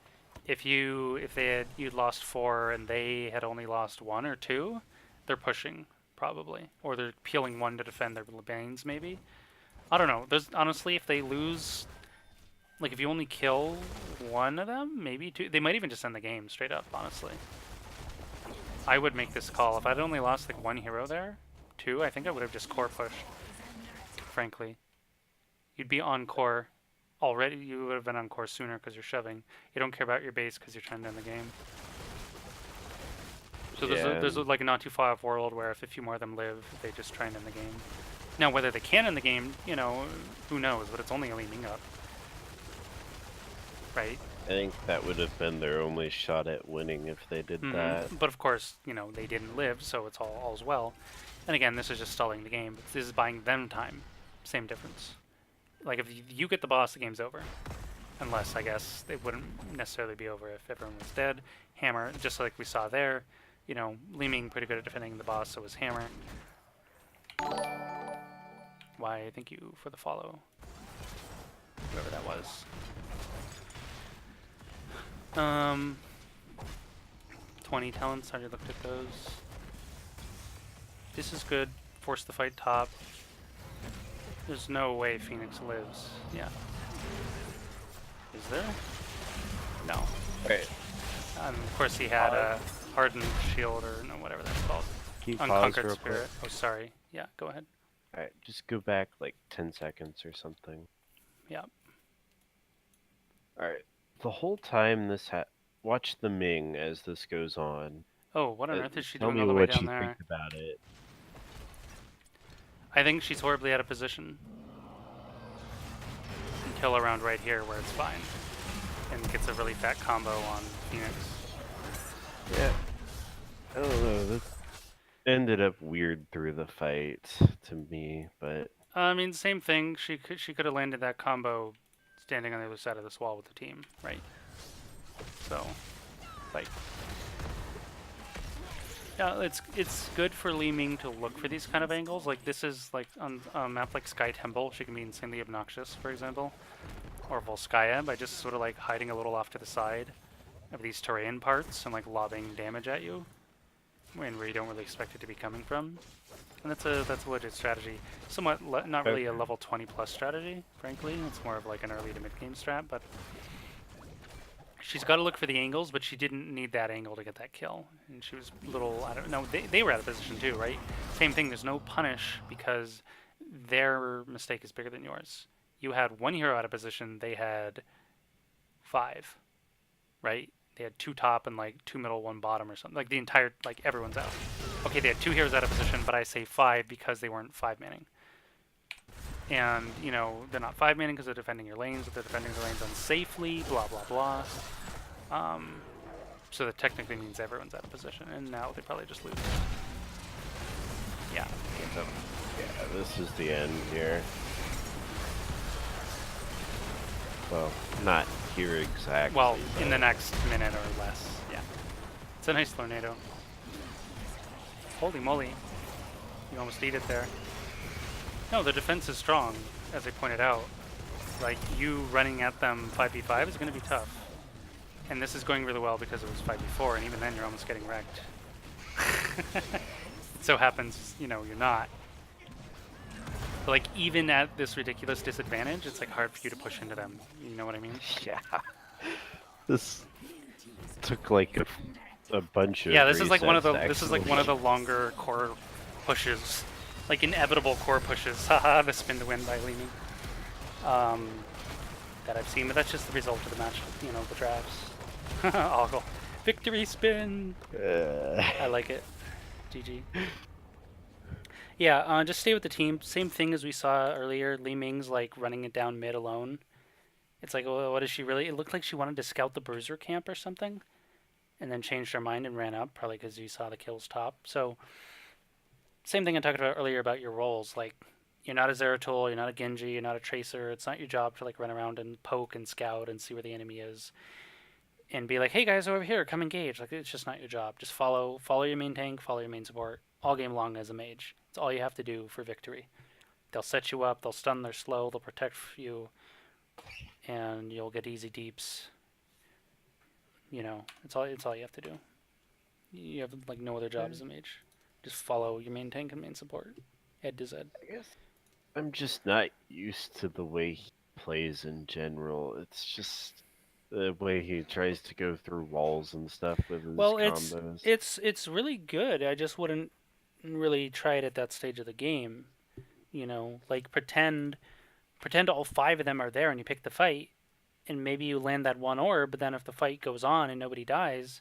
[SPEAKER 1] if you'd lost 4 and they had only lost 1 or 2, they're pushing, probably. Or they're peeling 1 to defend their lanes, maybe. I don't know. There's honestly, if they lose, like, if you only kill 1 of them, maybe 2, they might even just end the game straight up, honestly. I would make this call. If I'd only lost, like, 1 hero there, 2, I think I would have just core pushed, frankly. You'd be on core already. You would have been on core sooner because you're shoving. You don't care about your base because you're trying to end the game. So there's like a not too far off world where if a few more of them live, they just try and end the game. Now, whether they can end the game, you know, who knows, but it's only leaning up. Right?
[SPEAKER 2] I think that would have been their only shot at winning if they did that.
[SPEAKER 1] But of course, you know, they didn't live, so it's all's well. And again, this is just stalling the game. But this is buying them time. Same difference. Like, if you get the boss, the game's over. Unless, I guess, it wouldn't necessarily be over if everyone was dead. Hammer, just like we saw there, you know, Leeming pretty good at defending the boss, so was Hammer. Why, thank you for the follow. Whoever that was. 20 talents, I already looked at those. This is good. Force the fight top. There's no way Phoenix lives. Yeah. Is there? No.
[SPEAKER 2] Right.
[SPEAKER 1] Of course he had a hardened shield or no, whatever that's called.
[SPEAKER 2] Can you pause
[SPEAKER 1] Unconquered
[SPEAKER 2] real
[SPEAKER 1] spirit.
[SPEAKER 2] quick?
[SPEAKER 1] Oh, sorry. Yeah, go ahead.
[SPEAKER 2] Alright, just go back like 10 seconds or something.
[SPEAKER 1] Yeah.
[SPEAKER 2] Alright. The whole time watch the Ming as this goes on.
[SPEAKER 1] Oh, what on earth is she
[SPEAKER 2] Tell
[SPEAKER 1] doing
[SPEAKER 2] me
[SPEAKER 1] all the way
[SPEAKER 2] what
[SPEAKER 1] down
[SPEAKER 2] you
[SPEAKER 1] there?
[SPEAKER 2] think about it.
[SPEAKER 1] I think she's horribly out of position. Kill around right here where it's fine. And gets a really fat combo on Phoenix.
[SPEAKER 2] Yeah. I don't know. This ended up weird through the fight to me, but
[SPEAKER 1] I mean, same thing. She could have landed that combo standing on the other side of this wall with the team, right? So, like, yeah, it's good for Li Ming to look for these kind of angles. Like, this is like on a map like Sky Temple, she can be insanely obnoxious, for example. or Volskaya by just sort of like hiding a little off to the side of these terrain parts and like lobbing damage at you, where you don't really expect it to be coming from. And that's a legit strategy. Somewhat not really a level 20 plus strategy, frankly. It's more of like an early to mid game strat, but she's got to look for the angles, but she didn't need that angle to get that kill. And she was a little, I don't know, they were out of position too, right? Same thing, there's no punish because their mistake is bigger than yours. You had one hero out of position, they had 5, right? They had 2 top and like 2 middle, 1 bottom or something. Like the entire, like everyone's out. Okay, they had 2 heroes out of position, but I say 5 because they weren't 5-manning. And, you know, they're not 5-manning because they're defending your lanes, but they're defending the lanes unsafely, blah, blah, blah. So that technically means everyone's out of position, and now they probably just lose. Yeah, game's over.
[SPEAKER 2] Yeah, this is the end here. Well, not here exactly.
[SPEAKER 1] Well, in the next minute or less, yeah. It's a nice tornado. Holy moly. You almost eat it there. No, the defense is strong, as I pointed out. Like, you running at them 5v5 is going to be tough. And this is going really well because it was 5v4, and even then you're almost getting wrecked. It so happens, you know, you're not. But, like, even at this ridiculous disadvantage, it's, like, hard for you to push into them. You know what I mean?
[SPEAKER 2] Yeah. This took like a bunch of
[SPEAKER 1] Yeah, this is like one of the
[SPEAKER 2] resets,
[SPEAKER 1] this is like one of the longer core pushes, like inevitable core pushes. Haha, the spin to win by Leeming. That I've seen, but that's just the result of the match. You know, the drafts. Ogle, victory spin. I like it. GG. Yeah, just stay with the team. Same thing as we saw earlier. Li Ming's like running it down mid alone. It's like, well, what is she really? It looked like she wanted to scout the Bruiser camp or something, and then changed her mind and ran up, probably because you saw the kills top. So, same thing I talked about earlier about your roles. Like, you're not a Zeratul, you're not a Genji, you're not a Tracer. It's not your job to like run around and poke and scout and see where the enemy is, and be like, hey guys, over here, come engage. Like, it's just not your job. Just follow your main tank, follow your main support all game long as a mage. It's all you have to do for victory. They'll set you up, they'll stun their slow, they'll protect you, and you'll get easy deeps. You know, it's all you have to do. You have like no other job as a mage. Just follow your main tank and main support. Ed to Zed.
[SPEAKER 2] I guess I'm just not used to the way he plays in general. It's just the way he tries to go through walls and stuff with his combos.
[SPEAKER 3] It's really good. I just wouldn't really try it at that stage of the game. You know, like pretend all 5 of them are there and you pick the fight, and maybe you land that one orb, but then if the fight goes on and nobody dies,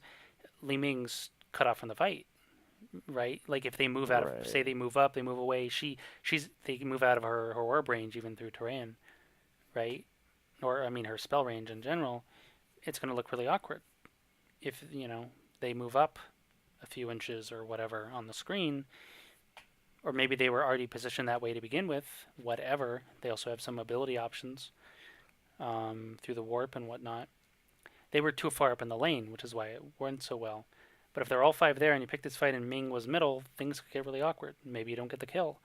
[SPEAKER 3] Li Ming's cut off from the fight, right? Like if they move out of, say they move up, they move away, they move out of her orb range even through terrain, right? Or I mean her spell range in general, it's going to look really awkward if, you know, they move up a few inches or whatever on the screen. Or maybe they were already positioned that way to begin with, whatever. They also have some mobility options through the warp and whatnot. They were too far up in the lane, which is why it went so well. But if they're all 5 there and you pick this fight and Ming was middle, things could get really awkward. Maybe you don't get the kill.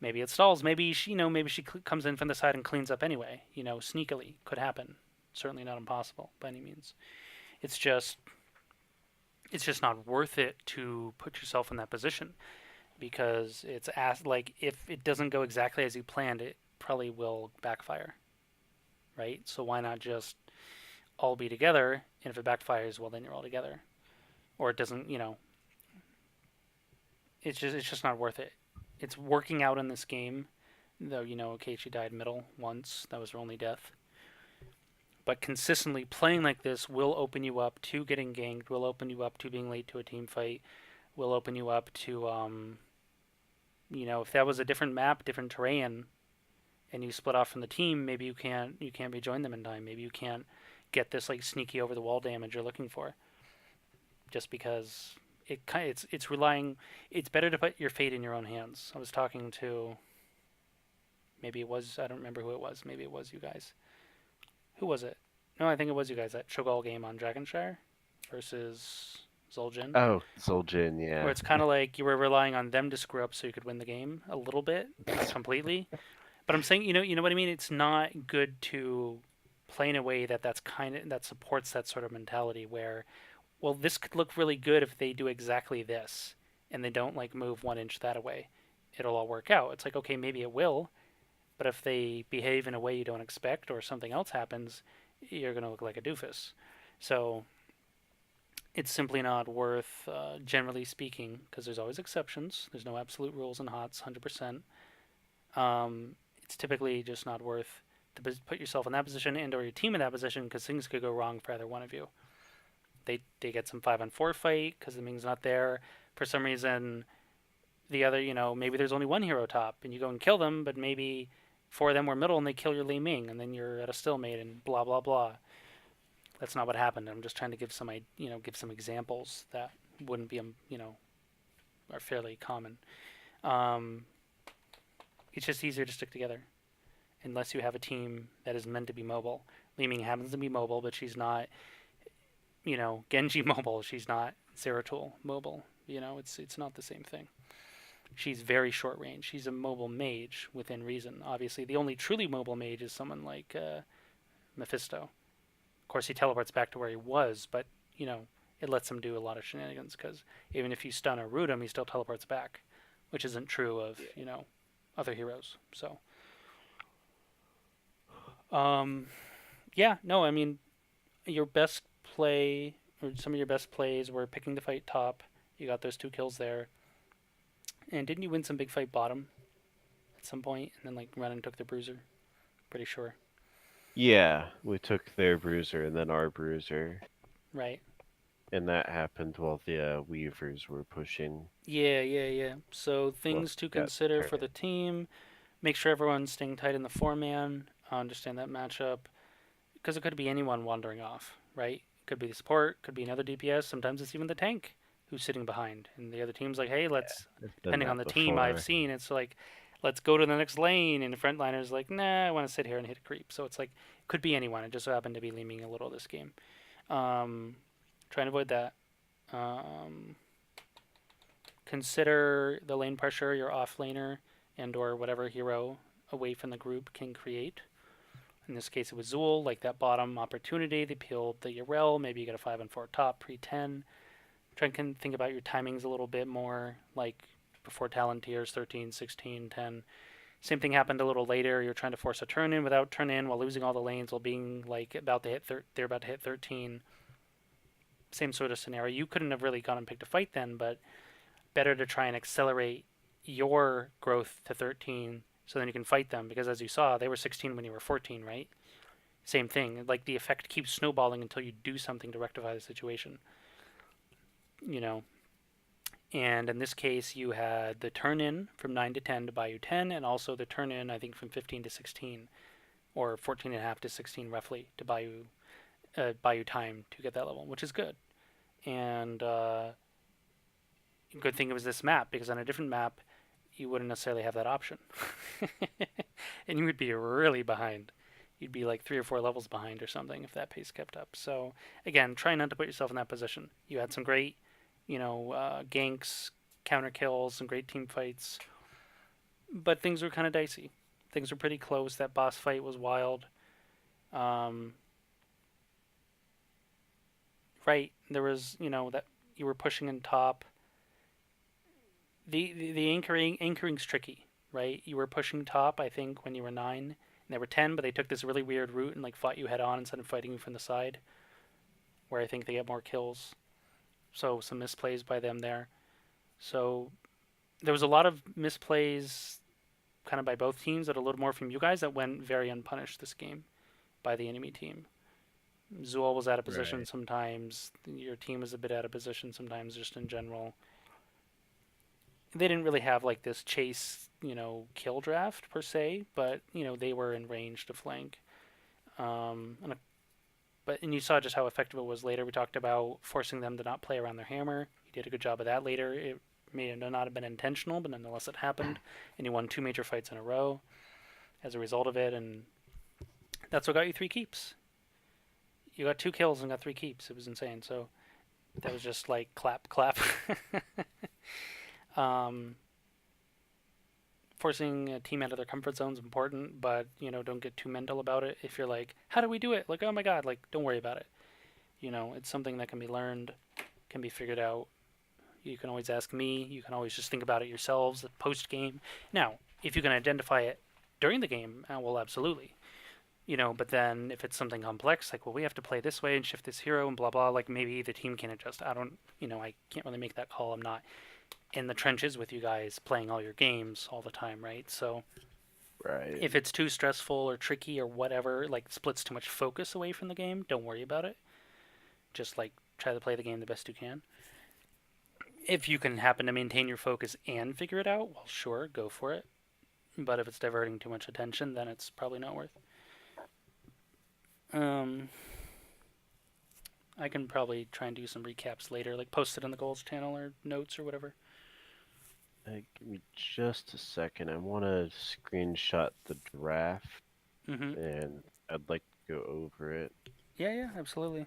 [SPEAKER 3] Maybe it stalls. Maybe she, maybe she comes in from the side and cleans up anyway. You know, sneakily. Could happen. Certainly not impossible by any means. It's just not worth it to put yourself in that position. Because it's like if it doesn't go exactly as you planned, it probably will backfire, right? So why not just all be together? And if it backfires, well, then you're all together. Or it doesn't, you know. It's just not worth it. It's working out in this game, though. You know, okay, she died middle once. That was her only death. But consistently playing like this will open you up to getting ganked. Will open you up to being late to a team fight. Will open you up to, you know, if that was a different map, different terrain, and you split off from the team, maybe you can't rejoin them in time. Maybe you can't get this like sneaky over the wall damage you're looking for. Just because it's relying, it's better to put your fate in your own hands. I was talking to, maybe it was, I don't remember who it was. Maybe it was you guys. Who was it? No, I think it was you guys. That Cho'Gall game on Dragonshire versus Zul'jin.
[SPEAKER 2] Oh, Zul'jin, yeah.
[SPEAKER 3] Where it's kind of like you were relying on them to screw up so you could win the game a little bit, not completely. But I'm saying, you know what I mean? It's not good to play in a way that supports that sort of mentality where, well, this could look really good if they do exactly this, and they don't like move 1 inch that away. It'll all work out. It's like, okay, maybe it will, but if they behave in a way you don't expect or something else happens, you're going to look like a doofus. So it's simply not worth, generally speaking, because there's always exceptions. There's no absolute rules in HOTS, 100%. It's typically just not worth to put yourself in that position and or your team in that position because things could go wrong for either one of you. They get some 5-on-4 fight because the Ming's not there. For some reason, the other, maybe there's only one hero top and you go and kill them, but maybe 4 of them were middle and they kill your Li Ming and then you're at a stalemate and blah, blah, blah. That's not what happened. I'm just trying to give some examples that wouldn't be, are fairly common. It's just easier to stick together unless you have a team that is meant to be mobile. Li Ming happens to be mobile, but she's not, Genji mobile. She's not Zeratul mobile. It's not the same thing. She's very short range. She's a mobile mage within reason. Obviously, the only truly mobile mage is someone like Mephisto. Of course, he teleports back to where he was, but, it lets him do a lot of shenanigans because even if you stun or root him, he still teleports back, which isn't true of, other heroes. So, your best play, or some of your best plays were picking the fight top. You got those 2 kills there. And didn't you win some big fight bottom at some point and then run and took the bruiser? Pretty sure.
[SPEAKER 2] Yeah, we took their bruiser and then our bruiser.
[SPEAKER 3] Right.
[SPEAKER 2] And that happened while the Weavers were pushing.
[SPEAKER 3] Yeah. So things to consider for the team. Make sure everyone's staying tight in the 4-man. Understand that matchup. Because it could be anyone wandering off, right? It could be the support, could be another DPS. Sometimes it's even the tank who's sitting behind. And the other team's like, hey, depending on the team I've seen, it's like, let's go to the next lane. And the frontliner's like, nah, I want to sit here and hit a creep. So it's like, it could be anyone. It just so happened to be Li Ming a little this game. Try and avoid that. Consider the lane pressure your off laner and or whatever hero away from the group can create. In this case, it was Zul, like that bottom opportunity. They peeled the Yrel. Maybe you get a 5-on-4 top pre-10. Try and think about your timings a little bit more, like before Talon tiers 13, 16, 10. Same thing happened a little later. You're trying to force a turn in without turn in while losing all the lanes while being like about to hit they're about to hit 13. Same sort of scenario. You couldn't have really gone and picked a fight then, but better to try and accelerate your growth to 13 so then you can fight them, because as you saw, they were 16 when you were 14, right? Same thing. Like the effect keeps snowballing until you do something to rectify the situation. And in this case, you had the turn in from 9 to 10 to buy you 10, and also the turn in, I think, from 15 to 16, or 14.5 to 16 roughly, to buy you time to get that level, which is good. And good thing it was this map, because on a different map, you wouldn't necessarily have that option. And you would be really behind. You'd be like 3 or 4 levels behind or something if that pace kept up. So again, try not to put yourself in that position. You had some great, ganks, counter kills, some great team fights, but things were kind of dicey. Things were pretty close. That boss fight was wild. Right, there was, that you were pushing in top. The anchoring's tricky, right? You were pushing top, I think, when you were 9, and they were 10, but they took this really weird route and fought you head on instead of fighting you from the side, where I think they get more kills. So some misplays by them there. So there was a lot of misplays kind of by both teams, but a little more from you guys that went very unpunished this game by the enemy team. Zul was out of position sometimes. Your team was a bit out of position sometimes, just in general. They didn't really have this chase, kill draft per se, but they were in range to flank. And you saw just how effective it was later. We talked about forcing them to not play around their hammer. You did a good job of that later. It may not have been intentional, but nonetheless it happened. And you won 2 major fights in a row as a result of it, and that's what got you 3 keeps. You got 2 kills and got 3 keeps. It was insane. So that was just clap. forcing a team out of their comfort zone is important, but don't get too mental about it. If you're like, how do we do it? Like, oh my god, like don't worry about it. It's something that can be learned, can be figured out. You can always ask me. You can always just think about it yourselves post game. Now, if you can identify it during the game, well, absolutely. But then if it's something complex, like, well, we have to play this way and shift this hero and blah blah, like maybe the team can adjust. I don't, I can't really make that call. I'm not in the trenches with you guys playing all your games all the time, right? So
[SPEAKER 2] Right.
[SPEAKER 3] if it's too stressful or tricky or whatever, like splits too much focus away from the game, don't worry about it. Just like try to play the game the best you can. If you can happen to maintain your focus and figure it out, well, sure, go for it. But if it's diverting too much attention, then it's probably not worth. I can probably try and do some recaps later, like post it in the goals channel or notes or whatever.
[SPEAKER 2] Give me just a second. I want to screenshot the draft,
[SPEAKER 3] Mm-hmm.
[SPEAKER 2] and I'd like to go over it.
[SPEAKER 3] Yeah, absolutely.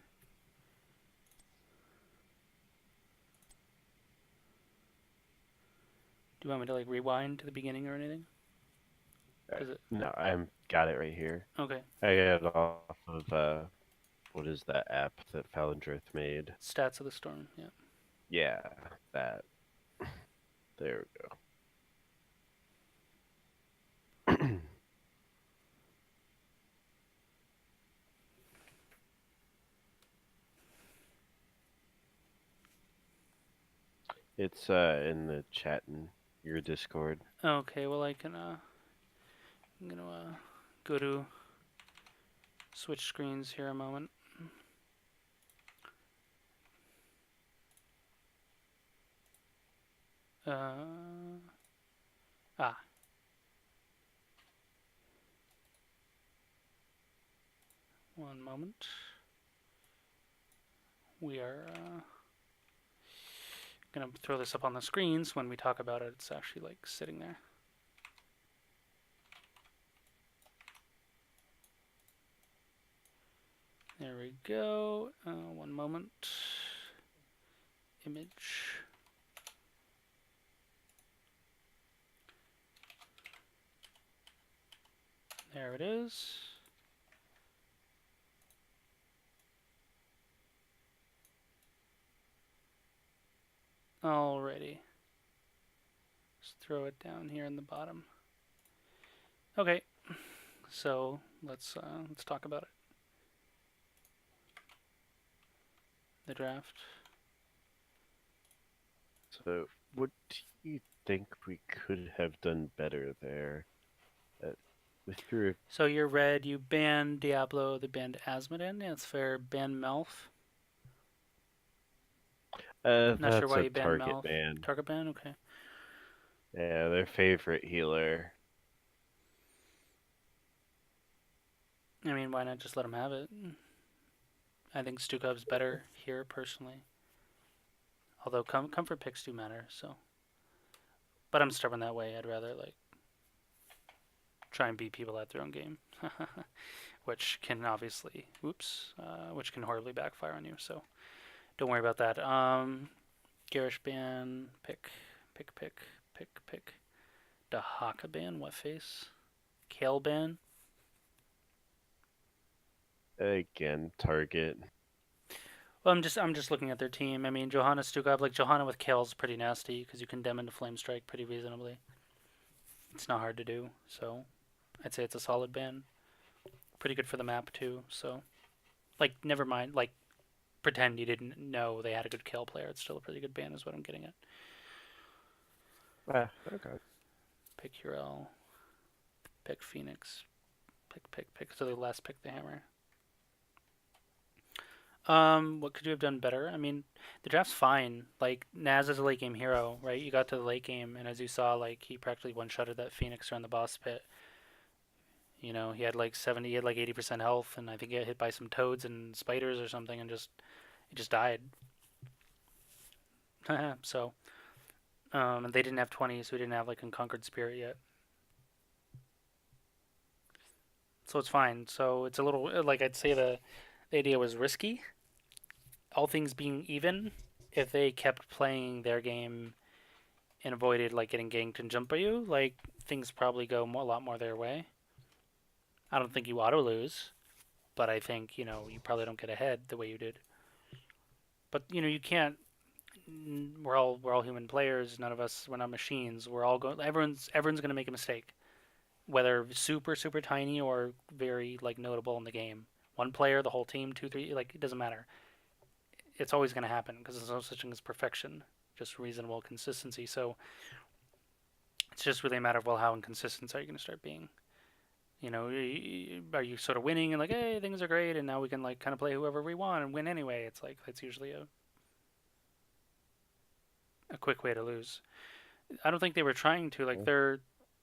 [SPEAKER 3] Do you want me to like rewind to the beginning or anything? Is it
[SPEAKER 2] No, I'm got it right here.
[SPEAKER 3] okay?
[SPEAKER 2] I got it off of what is that app that Falendrith made?
[SPEAKER 3] Stats of the Storm. Yeah.
[SPEAKER 2] Yeah, that. There we go. It's in the chat in your Discord.
[SPEAKER 3] Okay. Well, I can. I'm gonna go to switch screens here a moment. Ah. One moment. We are gonna throw this up on the screens. When we talk about it, it's actually like sitting there. There we go. One moment. Image. There it is. Alrighty. Just throw it down here in the bottom. Okay. So let's talk about it. The draft.
[SPEAKER 2] So, what do you think we could have done better there? With your
[SPEAKER 3] So you're red. You banned Diablo. They banned Asmodee. Yeah, it's fair. Ban Melf. Not
[SPEAKER 2] that's
[SPEAKER 3] sure why
[SPEAKER 2] a
[SPEAKER 3] you banned
[SPEAKER 2] target
[SPEAKER 3] Melf.
[SPEAKER 2] ban.
[SPEAKER 3] Target ban. Okay.
[SPEAKER 2] Yeah, their favorite healer.
[SPEAKER 3] I mean, why not just let him have it? I think Stukov's better here personally. Although comfort picks do matter, so. But I'm stubborn that way. I'd rather like try and beat people at their own game, which can obviously, which can horribly backfire on you. So don't worry about that. Garish ban, pick. Dahaka ban, what face? Kale ban.
[SPEAKER 2] Again, target.
[SPEAKER 3] Well, I'm just looking at their team. I mean, Johanna Stukov, like Johanna with Kale's pretty nasty because you condemn into Flame Strike pretty reasonably. It's not hard to do, so I'd say it's a solid ban. Pretty good for the map too. So, like, never mind. Like, pretend you didn't know they had a good Kale player. It's still a pretty good ban, is what I'm getting at.
[SPEAKER 2] Okay.
[SPEAKER 3] Pick Urel. Pick Phoenix. Pick. So the last pick the hammer. What could you have done better? I mean, the draft's fine. Like, Naz is a late game hero, right? You got to the late game, and as you saw, like, he practically one-shotted that Phoenix around the boss pit. He had like 80% health, and I think he got hit by some toads and spiders or something, and he just died. So, and they didn't have 20, so we didn't have like Unconquered Spirit yet. So it's fine. So it's a little, like, I'd say the idea was risky. All things being even, if they kept playing their game and avoided like getting ganked and jumped by you, like, things probably go a lot more their way. I don't think you auto lose, but I think you probably don't get ahead the way you did. But you can't. We're all human players. None of us we're not machines. We're all going. Everyone's going to make a mistake, whether super super tiny or very like notable in the game. One player, the whole team, two, three, like it doesn't matter. It's always going to happen because there's no such thing as perfection, just reasonable consistency. So it's just really a matter of, well, how inconsistent are you going to start being? Are you sort of winning and like, hey, things are great, and now we can like kind of play whoever we want and win anyway? It's like that's usually a quick way to lose. I don't think they were trying to like their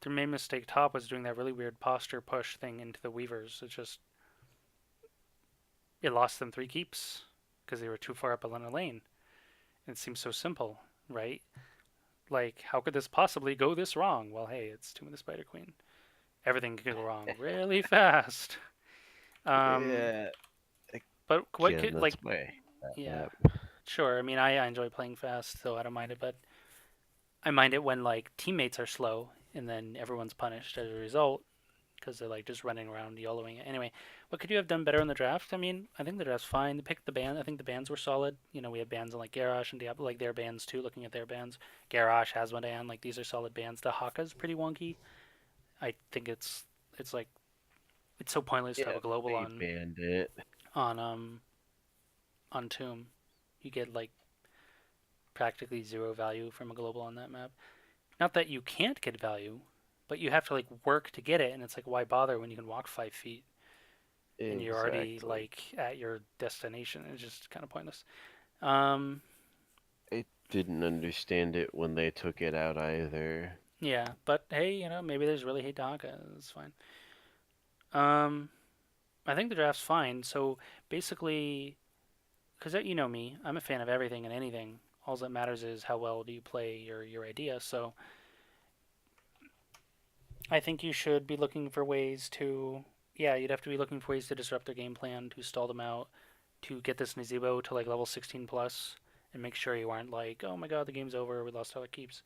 [SPEAKER 3] main mistake top was doing that really weird posture push thing into the weavers. It lost them 3 keeps because they were too far up a lane. It seems so simple, right? Like, how could this possibly go this wrong? Well, hey, it's Tomb of the Spider Queen. Everything can go wrong really fast.
[SPEAKER 2] Yeah.
[SPEAKER 3] But what
[SPEAKER 2] Again,
[SPEAKER 3] could
[SPEAKER 2] that's
[SPEAKER 3] like
[SPEAKER 2] my
[SPEAKER 3] yeah,
[SPEAKER 2] map.
[SPEAKER 3] sure. I mean, I enjoy playing fast, so I don't mind it. But I mind it when like teammates are slow and then everyone's punished as a result because they're like just running around YOLOing it. Anyway, what could you have done better in the draft? I mean, I think the draft's fine. They picked the band. I think the bands were solid. We have bands on like Garrosh and Diablo, like their bands too. Looking at their bands, Garrosh, Hazmodan, like these are solid bands. The Haka's pretty wonky. I think it's like it's so pointless to have a global
[SPEAKER 2] they
[SPEAKER 3] on
[SPEAKER 2] banned it.
[SPEAKER 3] on Tomb. You get like practically 0 value from a global on that map. Not that you can't get value, but you have to like work to get it, and it's like why bother when you can walk 5 feet and you're already like at your destination? It's just kind of pointless.
[SPEAKER 2] I didn't understand it when they took it out either.
[SPEAKER 3] Yeah, but hey, maybe there's really hate to Haka. It's fine. I think the draft's fine. So basically, because you know me, I'm a fan of everything and anything. All that matters is how well do you play your idea. So I think you should be looking for ways to, yeah, you'd have to be looking for ways to disrupt their game plan, to stall them out, to get this Nazeebo to like level 16 plus, and make sure you aren't like, oh my god, the game's over, we lost all our keeps,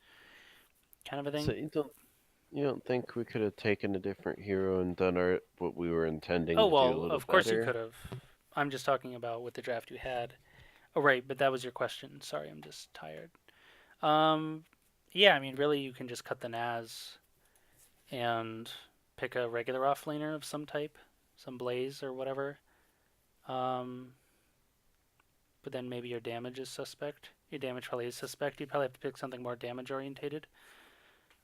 [SPEAKER 3] kind of a thing.
[SPEAKER 2] So you don't think we could have taken a different hero and done what we were intending
[SPEAKER 3] Oh
[SPEAKER 2] to do a
[SPEAKER 3] well,
[SPEAKER 2] little
[SPEAKER 3] of course you
[SPEAKER 2] better?
[SPEAKER 3] could have. I'm just talking about with the draft you had. Oh right, but that was your question. Sorry, I'm just tired. Yeah, I mean, really, you can just cut the Naz and pick a regular offlaner of some type, some Blaze or whatever. But then maybe your damage is suspect. Your damage probably is suspect. You'd probably have to pick something more damage orientated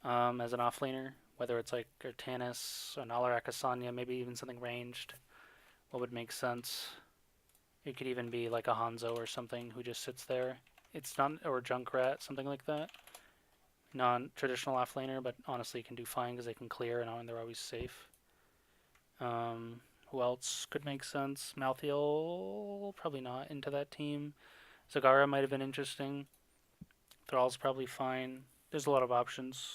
[SPEAKER 3] as an offlaner, whether it's like Urtanus, or Nalarak, Asanya, maybe even something ranged. What would make sense? It could even be like a Hanzo or something who just sits there. It's not, or Junkrat, something like that. Non-traditional offlaner, but honestly can do fine because they can clear and they're always safe. Who else could make sense? Malthael, probably not into that team. Zagara might have been interesting. Thrall's probably fine. There's a lot of options.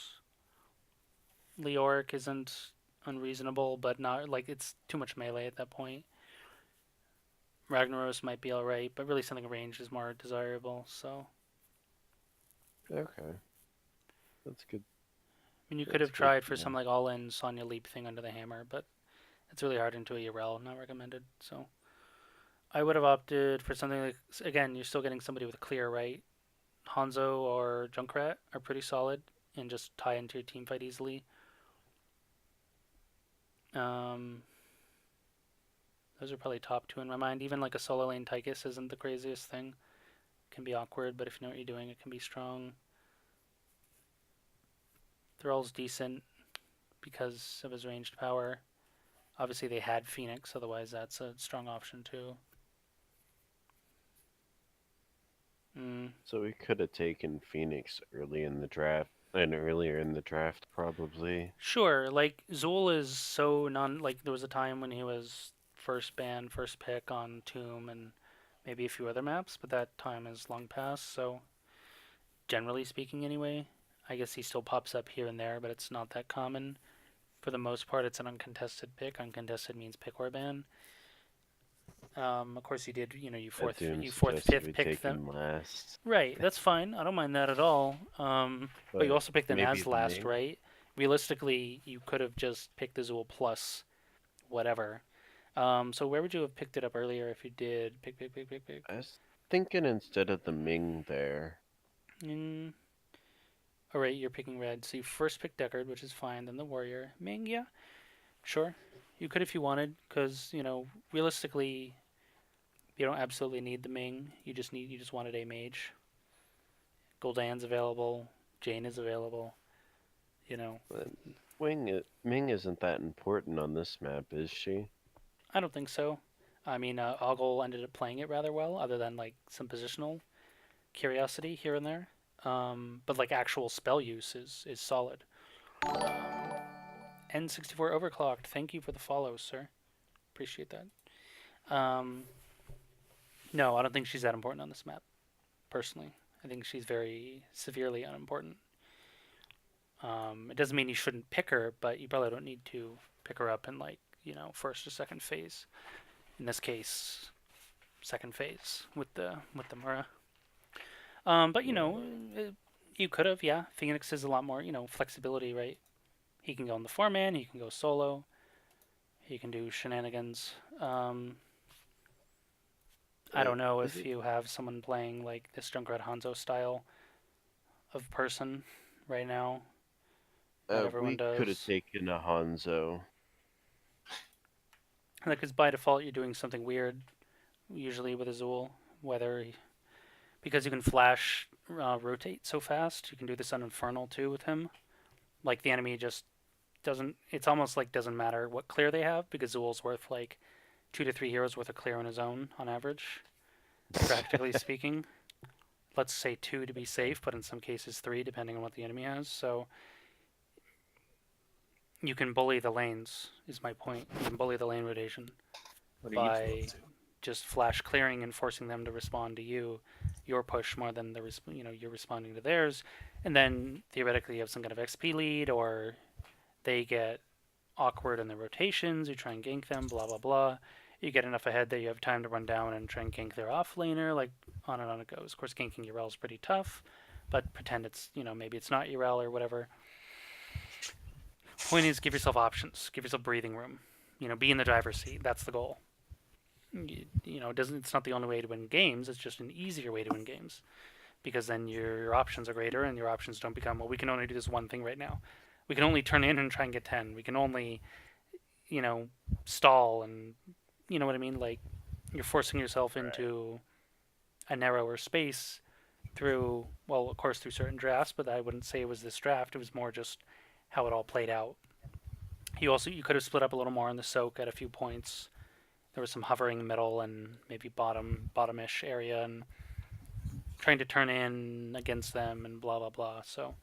[SPEAKER 3] Leoric isn't unreasonable, but not like it's too much melee at that point. Ragnaros might be alright, but really something ranged is more desirable, so.
[SPEAKER 2] Okay. That's good.
[SPEAKER 3] I mean, you could have tried for some like all-in Sonya Leap thing under the hammer, but it's really hard into a Yrel, not recommended, so. I would have opted for something like, again, you're still getting somebody with clear, right? Hanzo or Junkrat are pretty solid and just tie into your team fight easily. Those are probably top 2 in my mind. Even like a solo lane Tychus isn't the craziest thing. It can be awkward, but if you know what you're doing, it can be strong. Thrall's decent because of his ranged power. Obviously they had Phoenix, otherwise that's a strong option too.
[SPEAKER 2] So we could have taken Phoenix early in the draft, and earlier in the draft probably.
[SPEAKER 3] Sure, like Zul is so like there was a time when he was first ban, first pick on Tomb and maybe a few other maps, but that time is long past, so generally speaking anyway, I guess he still pops up here and there, but it's not that common. For the most part, it's an uncontested pick. Uncontested means pick or ban. Of course, you did. You fourth, fifth pick them.
[SPEAKER 2] Last.
[SPEAKER 3] Right, that's fine. I don't mind that at all. But you also picked the Naz last, right? realistically, you could have just picked the Zool plus whatever. So where would you have picked it up earlier if you did pick?
[SPEAKER 2] I was thinking instead of the Ming there.
[SPEAKER 3] Mm. All right, you're picking red. So you first picked Deckard, which is fine. Then the warrior. Ming, yeah, sure. You could if you wanted, because realistically, you don't absolutely need the Ming. You just wanted a mage. Gul'dan's available. Jane is available.
[SPEAKER 2] But Ming isn't that important on this map, is she?
[SPEAKER 3] I don't think so. I mean, Ogle ended up playing it rather well, other than like some positional curiosity here and there. But like actual spell use is solid. N64 overclocked. Thank you for the follow, sir. Appreciate that. No, I don't think she's that important on this map. Personally, I think she's very severely unimportant. It doesn't mean you shouldn't pick her, but you probably don't need to pick her up in like first or second phase. In this case, second phase with the Mura. But you could have, yeah. Phoenix is a lot more flexibility, right? He can go in the 4-man, he can go solo, he can do shenanigans. I don't know if you have someone playing like this Junkrat Hanzo style of person right now. Everyone
[SPEAKER 2] We
[SPEAKER 3] does.
[SPEAKER 2] could have taken a Hanzo.
[SPEAKER 3] Because by default you're doing something weird, usually with Azul, because you can flash rotate so fast. You can do this on Infernal too with him. Like the enemy just doesn't. It's almost like doesn't matter what clear they have because Azul's worth like 2 to 3 heroes worth of clear on his own on average, practically speaking. Let's say 2 to be safe, but in some cases 3 depending on what the enemy has. So you can bully the lanes, is my point. You can bully the lane rotation by just flash clearing and forcing them to respond to your push more than you're responding to theirs, and then theoretically you have some kind of XP lead, or they get awkward in their rotations. You try and gank them, blah blah blah. You get enough ahead that you have time to run down and try and gank their offlaner, like on and on it goes. Of course, ganking Yrel is pretty tough, but pretend it's maybe it's not Yrel or whatever. Point is, give yourself options, give yourself breathing room. Be in the driver's seat. That's the goal. It's not the only way to win games. It's just an easier way to win games, because then your options are greater, and your options don't become, well, we can only do this one thing right now. We can only turn in and try and get 10. We can only, stall, and you know what I mean. Like you're forcing yourself into a narrower space through, well, of course, through certain drafts, but I wouldn't say it was this draft. It was more just how it all played out. You could have split up a little more in the soak at a few points. There was some hovering middle and maybe bottomish area, and trying to turn in against them and blah blah blah. So,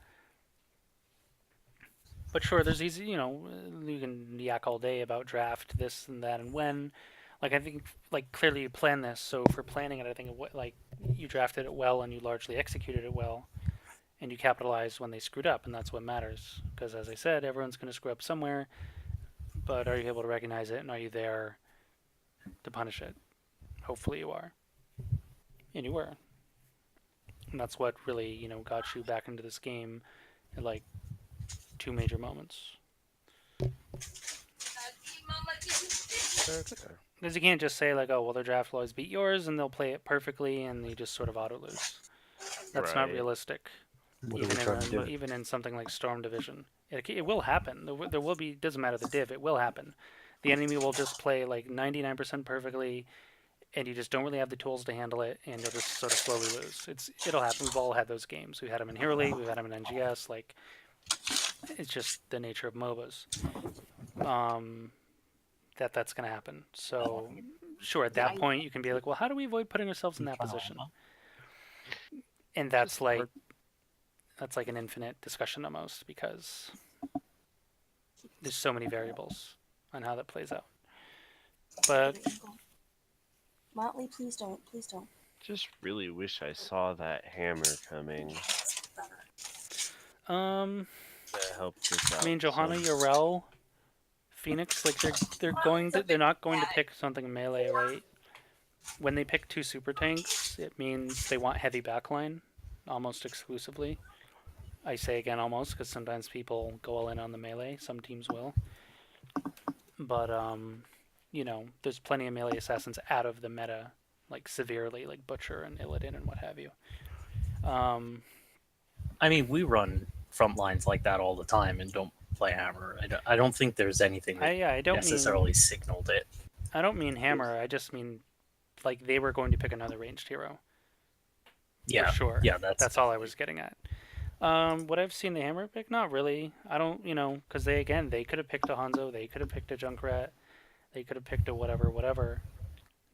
[SPEAKER 3] but sure, there's easy. You can yak all day about draft this and that and when. Like I think, like clearly you plan this. So for planning it, I think like you drafted it well and you largely executed it well. And you capitalized when they screwed up, and that's what matters. Because as I said, everyone's going to screw up somewhere, but are you able to recognize it, and are you there to punish it? Hopefully you are. And you were. And that's what really, got you back into this game at like 2 major moments. Because you can't just say like, oh, well, their draft will always beat yours, and they'll play it perfectly, and you just sort of auto-lose. That's not realistic. Even in something like Storm Division, it will happen. There will be. Doesn't matter the div. It will happen. The enemy will just play like 99% perfectly, and you just don't really have the tools to handle it, and you'll just sort of slowly lose. It'll happen. We've all had those games. We've had them in Hero League. We've had them in NGS. Like, it's just the nature of MOBAs. That's going to happen. So, sure, at that point you can be like, well, how do we avoid putting ourselves in that position? And that's like an infinite discussion almost, because there's so many variables on how that plays out. But
[SPEAKER 4] Motley, please don't. Please don't.
[SPEAKER 2] Just really wish I saw that hammer coming.
[SPEAKER 3] That
[SPEAKER 2] helped us out.
[SPEAKER 3] I mean, Johanna, Yrel, Phoenix, like they're not going to pick something melee, right? When they pick 2 super tanks, it means they want heavy backline almost exclusively. I say again almost because sometimes people go all in on the melee. Some teams will, but there's plenty of melee assassins out of the meta, like severely, like Butcher and Illidan and what have you.
[SPEAKER 5] I mean, we run front lines like that all the time and don't play hammer. I don't think there's anything that
[SPEAKER 3] I don't
[SPEAKER 5] necessarily
[SPEAKER 3] mean
[SPEAKER 5] signaled it.
[SPEAKER 3] I don't mean hammer. I just mean like they were going to pick another ranged hero.
[SPEAKER 5] Yeah,
[SPEAKER 3] For sure.
[SPEAKER 5] Yeah,
[SPEAKER 3] That's all I was getting at. What I've seen the hammer pick, not really. I don't, because they could have picked a Hanzo, they could have picked a Junkrat, they could have picked a whatever.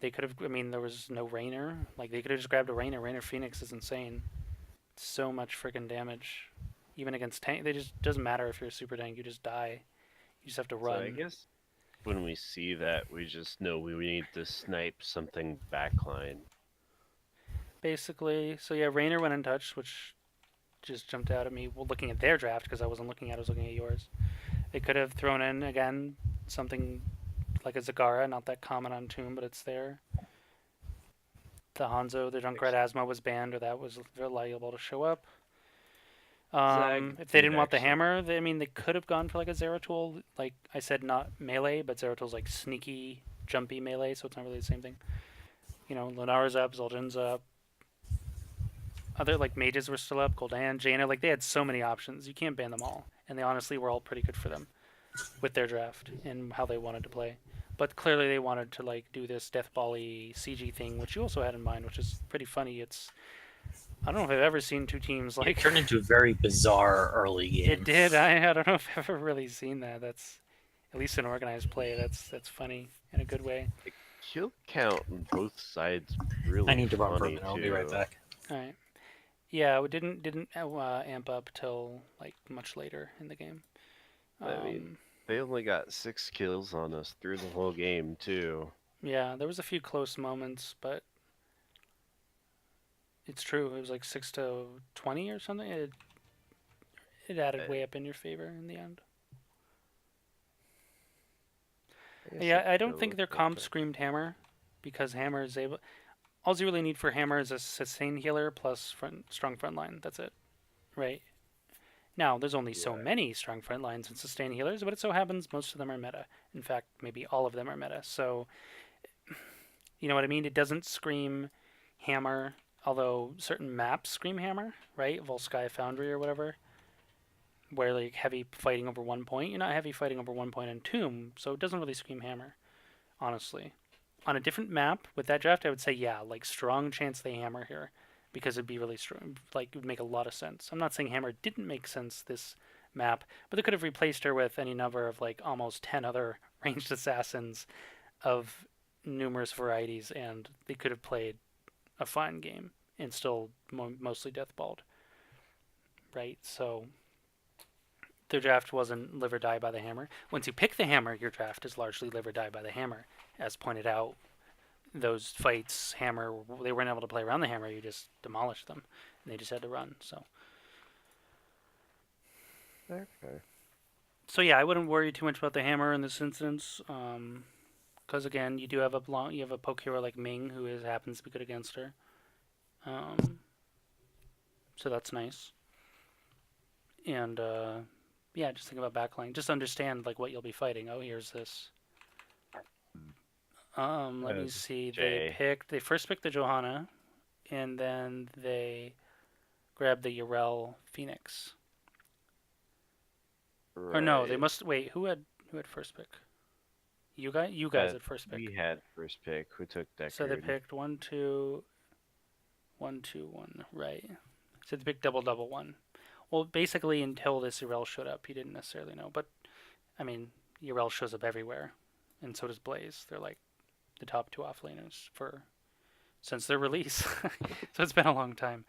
[SPEAKER 3] They could have. I mean, there was no Rainer. Like they could have just grabbed a Rainer. Rainer Phoenix is insane. So much freaking damage, even against tank. They just doesn't matter if you're a super tank. You just die. You just have to run.
[SPEAKER 2] So I guess when we see that, we just know we need to snipe something backline.
[SPEAKER 3] Basically, so yeah, Rainer went untouched, which just jumped out at me. Well, looking at their draft because I wasn't looking at it, I was looking at yours. They could have thrown in again something like a Zagara, not that common on Tomb, but it's there. The Hanzo, the Junkrat Asma was banned, or that was reliable to show up. If they didn't want the hammer, they could have gone for like a Zeratul. Like I said, not melee, but Zeratul's like sneaky, jumpy melee, so it's not really the same thing. Lunara's up, Zul'jin's up. Other like mages were still up, Gul'dan, Jaina, like they had so many options. You can't ban them all, and they honestly were all pretty good for them with their draft and how they wanted to play. But clearly they wanted to like do this Death Ball-y CG thing, which you also had in mind, which is pretty funny. I don't know if I've ever seen two teams like
[SPEAKER 5] It turned into a very bizarre early game.
[SPEAKER 3] It did. I don't know if I've ever really seen that. That's at least in organized play. That's funny in a good way.
[SPEAKER 2] The kill count on both sides really.
[SPEAKER 5] I need to run for a
[SPEAKER 2] funny,
[SPEAKER 5] minute. I'll be right
[SPEAKER 2] too.
[SPEAKER 5] back.
[SPEAKER 3] All right. Yeah, it didn't amp up till like much later in the game.
[SPEAKER 2] I mean, they only got 6 kills on us through the whole game too.
[SPEAKER 3] Yeah, there was a few close moments, but it's true. It was like 6-20 or something. It added way up in your favor in the end. Yeah, I don't think their comp screamed hammer, because hammer is able. All you really need for hammer is a sustain healer plus strong front line. That's it, right? Now, there's only so many strong front lines and sustain healers, but it so happens most of them are meta. In fact, maybe all of them are meta. So, you know what I mean? It doesn't scream hammer, although certain maps scream hammer, right? Volsky Foundry or whatever, where like heavy fighting over 1 point. You're not heavy fighting over 1 point in Tomb, so it doesn't really scream hammer, honestly. On a different map with that draft, I would say yeah, like strong chance they hammer here, because it'd be really strong. Like it would make a lot of sense. I'm not saying hammer didn't make sense this map, but they could have replaced her with any number of like almost 10 other ranged assassins of numerous varieties, and they could have played a fine game and still mostly deathballed. Right? So their draft wasn't live or die by the hammer. Once you pick the hammer, your draft is largely live or die by the hammer. As pointed out, those fights, hammer, they weren't able to play around the hammer. You just demolished them, and they just had to run. So yeah, I wouldn't worry too much about the hammer in this instance, because again, you do have a poke hero like Ming who happens to be good against her. So that's nice. And yeah, just think about backline. Just understand like what you'll be fighting. Oh, here's this. Let me see. They first picked the Johanna, and then they grabbed the Yrel Phoenix. Right. Or no, they must wait. Who had first pick? You guys had first pick.
[SPEAKER 2] We had first pick. Who took Deckard?
[SPEAKER 3] So they picked 1, 2, 1, 2, 1. Right. So they picked double 1. Well, basically until this Yrel showed up, he didn't necessarily know. But I mean, Yrel shows up everywhere, and so does Blaze. They're like the top 2 offlaners since their release. So it's been a long time.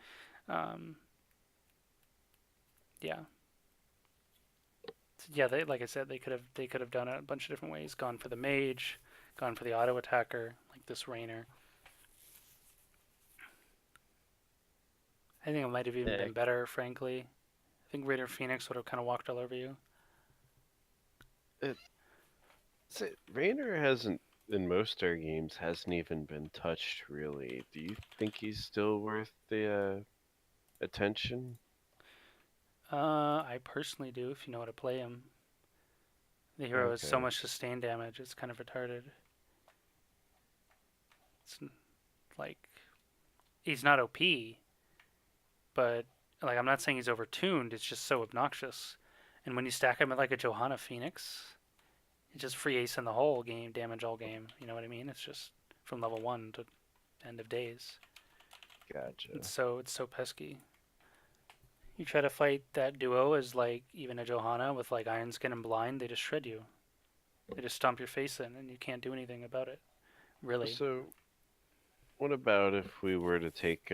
[SPEAKER 3] Yeah. Yeah, like I said, they could have done it a bunch of different ways. Gone for the mage, gone for the auto attacker, like this Rainer. I think it might have even been better, frankly. I think Raider Phoenix would have kind of walked all over you.
[SPEAKER 2] Rainer hasn't, in most our games, hasn't even been touched, really. Do you think he's still worth the attention?
[SPEAKER 3] I personally do, if you know how to play him. The hero has so
[SPEAKER 2] Okay.
[SPEAKER 3] much sustained damage, it's kind of retarded. It's like, he's not OP, but like I'm not saying he's overtuned, it's just so obnoxious. And when you stack him with like a Johanna Phoenix, it's just free ace in the hole game, damage all game. You know what I mean? It's just from level 1 to end of days.
[SPEAKER 2] Gotcha.
[SPEAKER 3] It's so pesky. You try to fight that duo as like even a Johanna with like Iron Skin and Blind, they just shred you. They just stomp your face in, and you can't do anything about it. Really.
[SPEAKER 2] So, what about if we were to take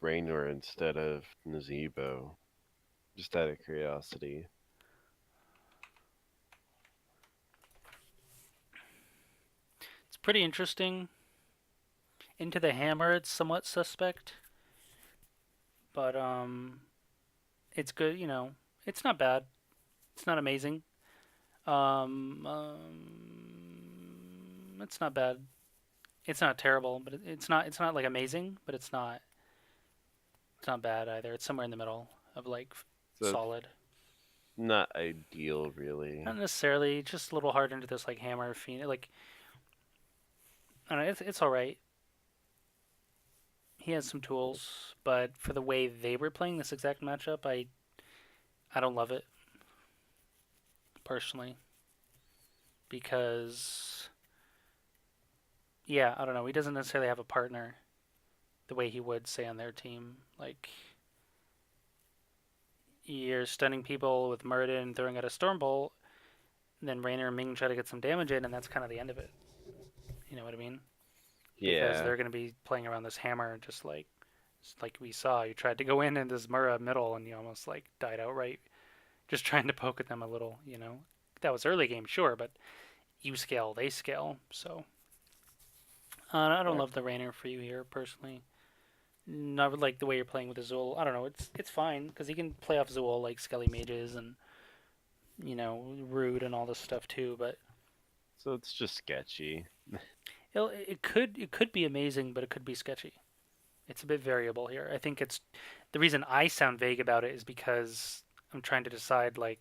[SPEAKER 2] Raynor instead of Nazebo? Just out of curiosity.
[SPEAKER 3] It's pretty interesting. Into the Hammer, it's somewhat suspect, but it's good. It's not bad. It's not amazing. It's not bad. It's not terrible, but it's not. It's not like amazing, but it's not. It's not bad either. It's somewhere in the middle of like
[SPEAKER 2] So
[SPEAKER 3] solid.
[SPEAKER 2] not ideal, really.
[SPEAKER 3] Not necessarily. Just a little hard into this like Hammer Phoenix. Like I don't know. It's all right. He has some tools, but for the way they were playing this exact matchup, I don't love it personally because yeah, I don't know. He doesn't necessarily have a partner the way he would say on their team. Like you're stunning people with Muradin throwing out a Stormbolt, and then Raynor and Ming try to get some damage in, and that's kind of the end of it. You know what I mean? Because
[SPEAKER 2] Yeah.
[SPEAKER 3] they're going to be playing around this hammer, just like we saw. You tried to go in this Mura middle, and you almost like died outright, just trying to poke at them a little. That was early game, sure, but you scale, they scale. So I don't love the Raynor for you here personally. Not like the way you're playing with Azul. I don't know. It's fine because he can play off Azul like Skelly Mages and Rude and all this stuff too. But
[SPEAKER 2] So it's just sketchy.
[SPEAKER 3] it could be amazing, but it could be sketchy. It's a bit variable here. I think it's the reason I sound vague about it is because I'm trying to decide like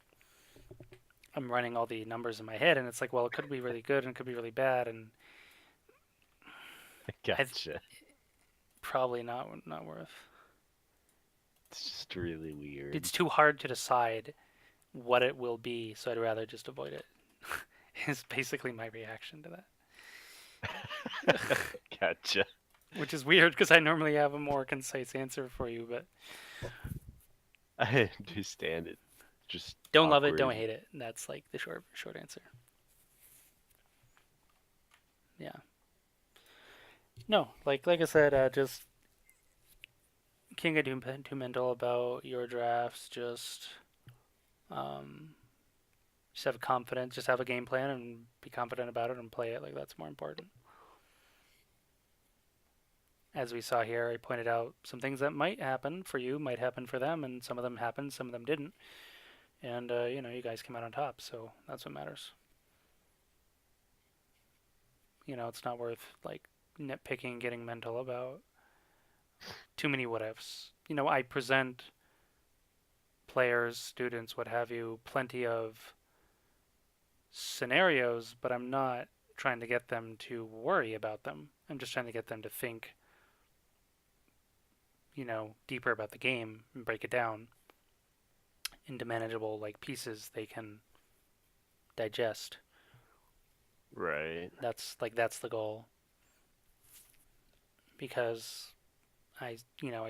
[SPEAKER 3] I'm running all the numbers in my head, and it's like, well, it could be really good and it could be really bad, and
[SPEAKER 2] Gotcha.
[SPEAKER 3] probably not worth.
[SPEAKER 2] It's just really weird.
[SPEAKER 3] It's too hard to decide what it will be, so I'd rather just avoid it. Is basically my reaction to that.
[SPEAKER 2] Gotcha.
[SPEAKER 3] Which is weird because I normally have a more concise answer for you, but
[SPEAKER 2] I understand it. Just
[SPEAKER 3] don't love it, don't
[SPEAKER 2] awkward.
[SPEAKER 3] hate it. That's like the short answer. Yeah. No, like I said, just can't get too mental about your drafts. Just have confidence. Just have a game plan and be confident about it and play it. Like that's more important. As we saw here, I pointed out some things that might happen for you, might happen for them, and some of them happened, some of them didn't. And you guys came out on top, so that's what matters. It's not worth like nitpicking, getting mental about too many what ifs. I present players, students, what have you, plenty of scenarios, but I'm not trying to get them to worry about them. I'm just trying to get them to think, deeper about the game and break it down into manageable like pieces they can digest.
[SPEAKER 2] Right.
[SPEAKER 3] That's the goal. Because I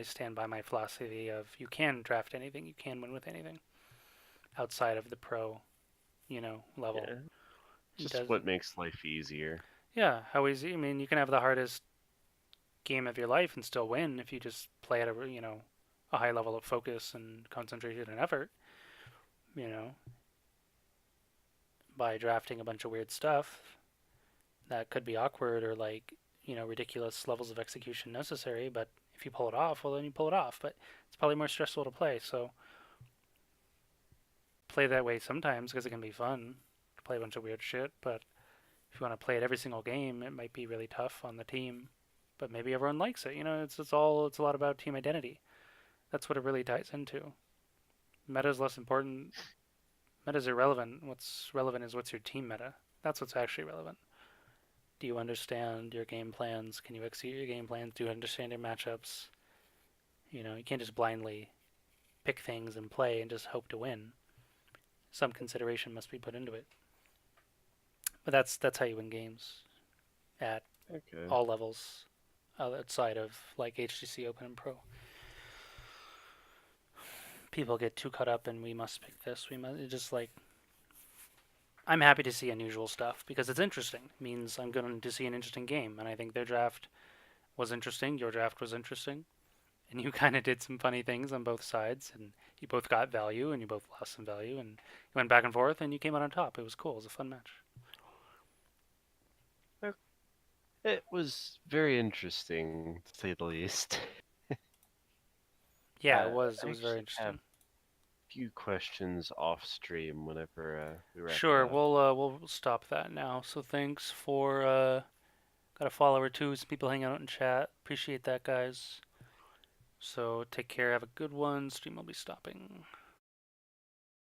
[SPEAKER 3] stand by my philosophy of you can draft anything, you can win with anything outside of the pro, level.
[SPEAKER 2] Yeah.
[SPEAKER 3] It
[SPEAKER 2] Just what makes life easier.
[SPEAKER 3] Yeah, how easy. I mean, you can have the hardest game of your life and still win if you just play at a high level of focus and concentration and effort, by drafting a bunch of weird stuff that could be awkward or like, ridiculous levels of execution necessary, but if you pull it off, well then you pull it off, but it's probably more stressful to play, so play that way sometimes because it can be fun to play a bunch of weird shit, but if you want to play it every single game, it might be really tough on the team. But maybe everyone likes it. It's a lot about team identity. That's what it really ties into. Meta is less important. Meta is irrelevant. What's relevant is what's your team meta. That's what's actually relevant. Do you understand your game plans? Can you execute your game plans? Do you understand your matchups? You know, you can't just blindly pick things and play and just hope to win. Some consideration must be put into it. But that's how you win games at
[SPEAKER 2] Okay.
[SPEAKER 3] all levels outside of like HGC Open and Pro. People get too caught up in we must pick this. We must just like I'm happy to see unusual stuff because it's interesting. It means I'm going to see an interesting game, and I think their draft was interesting. Your draft was interesting, and you kind of did some funny things on both sides, and you both got value, and you both lost some value, and you went back and forth, and you came out on top. It was cool. It was a fun match.
[SPEAKER 2] It was very interesting, to say the least.
[SPEAKER 3] Yeah,
[SPEAKER 2] Uh,
[SPEAKER 3] it was.
[SPEAKER 2] I
[SPEAKER 3] It was very
[SPEAKER 2] actually have
[SPEAKER 3] interesting.
[SPEAKER 2] Few questions off stream whenever we wrap it
[SPEAKER 3] Sure,
[SPEAKER 2] up.
[SPEAKER 3] we'll stop that now. So thanks for got a follower too. Some people hanging out in chat. Appreciate that, guys. So take care. Have a good one. Stream will be stopping.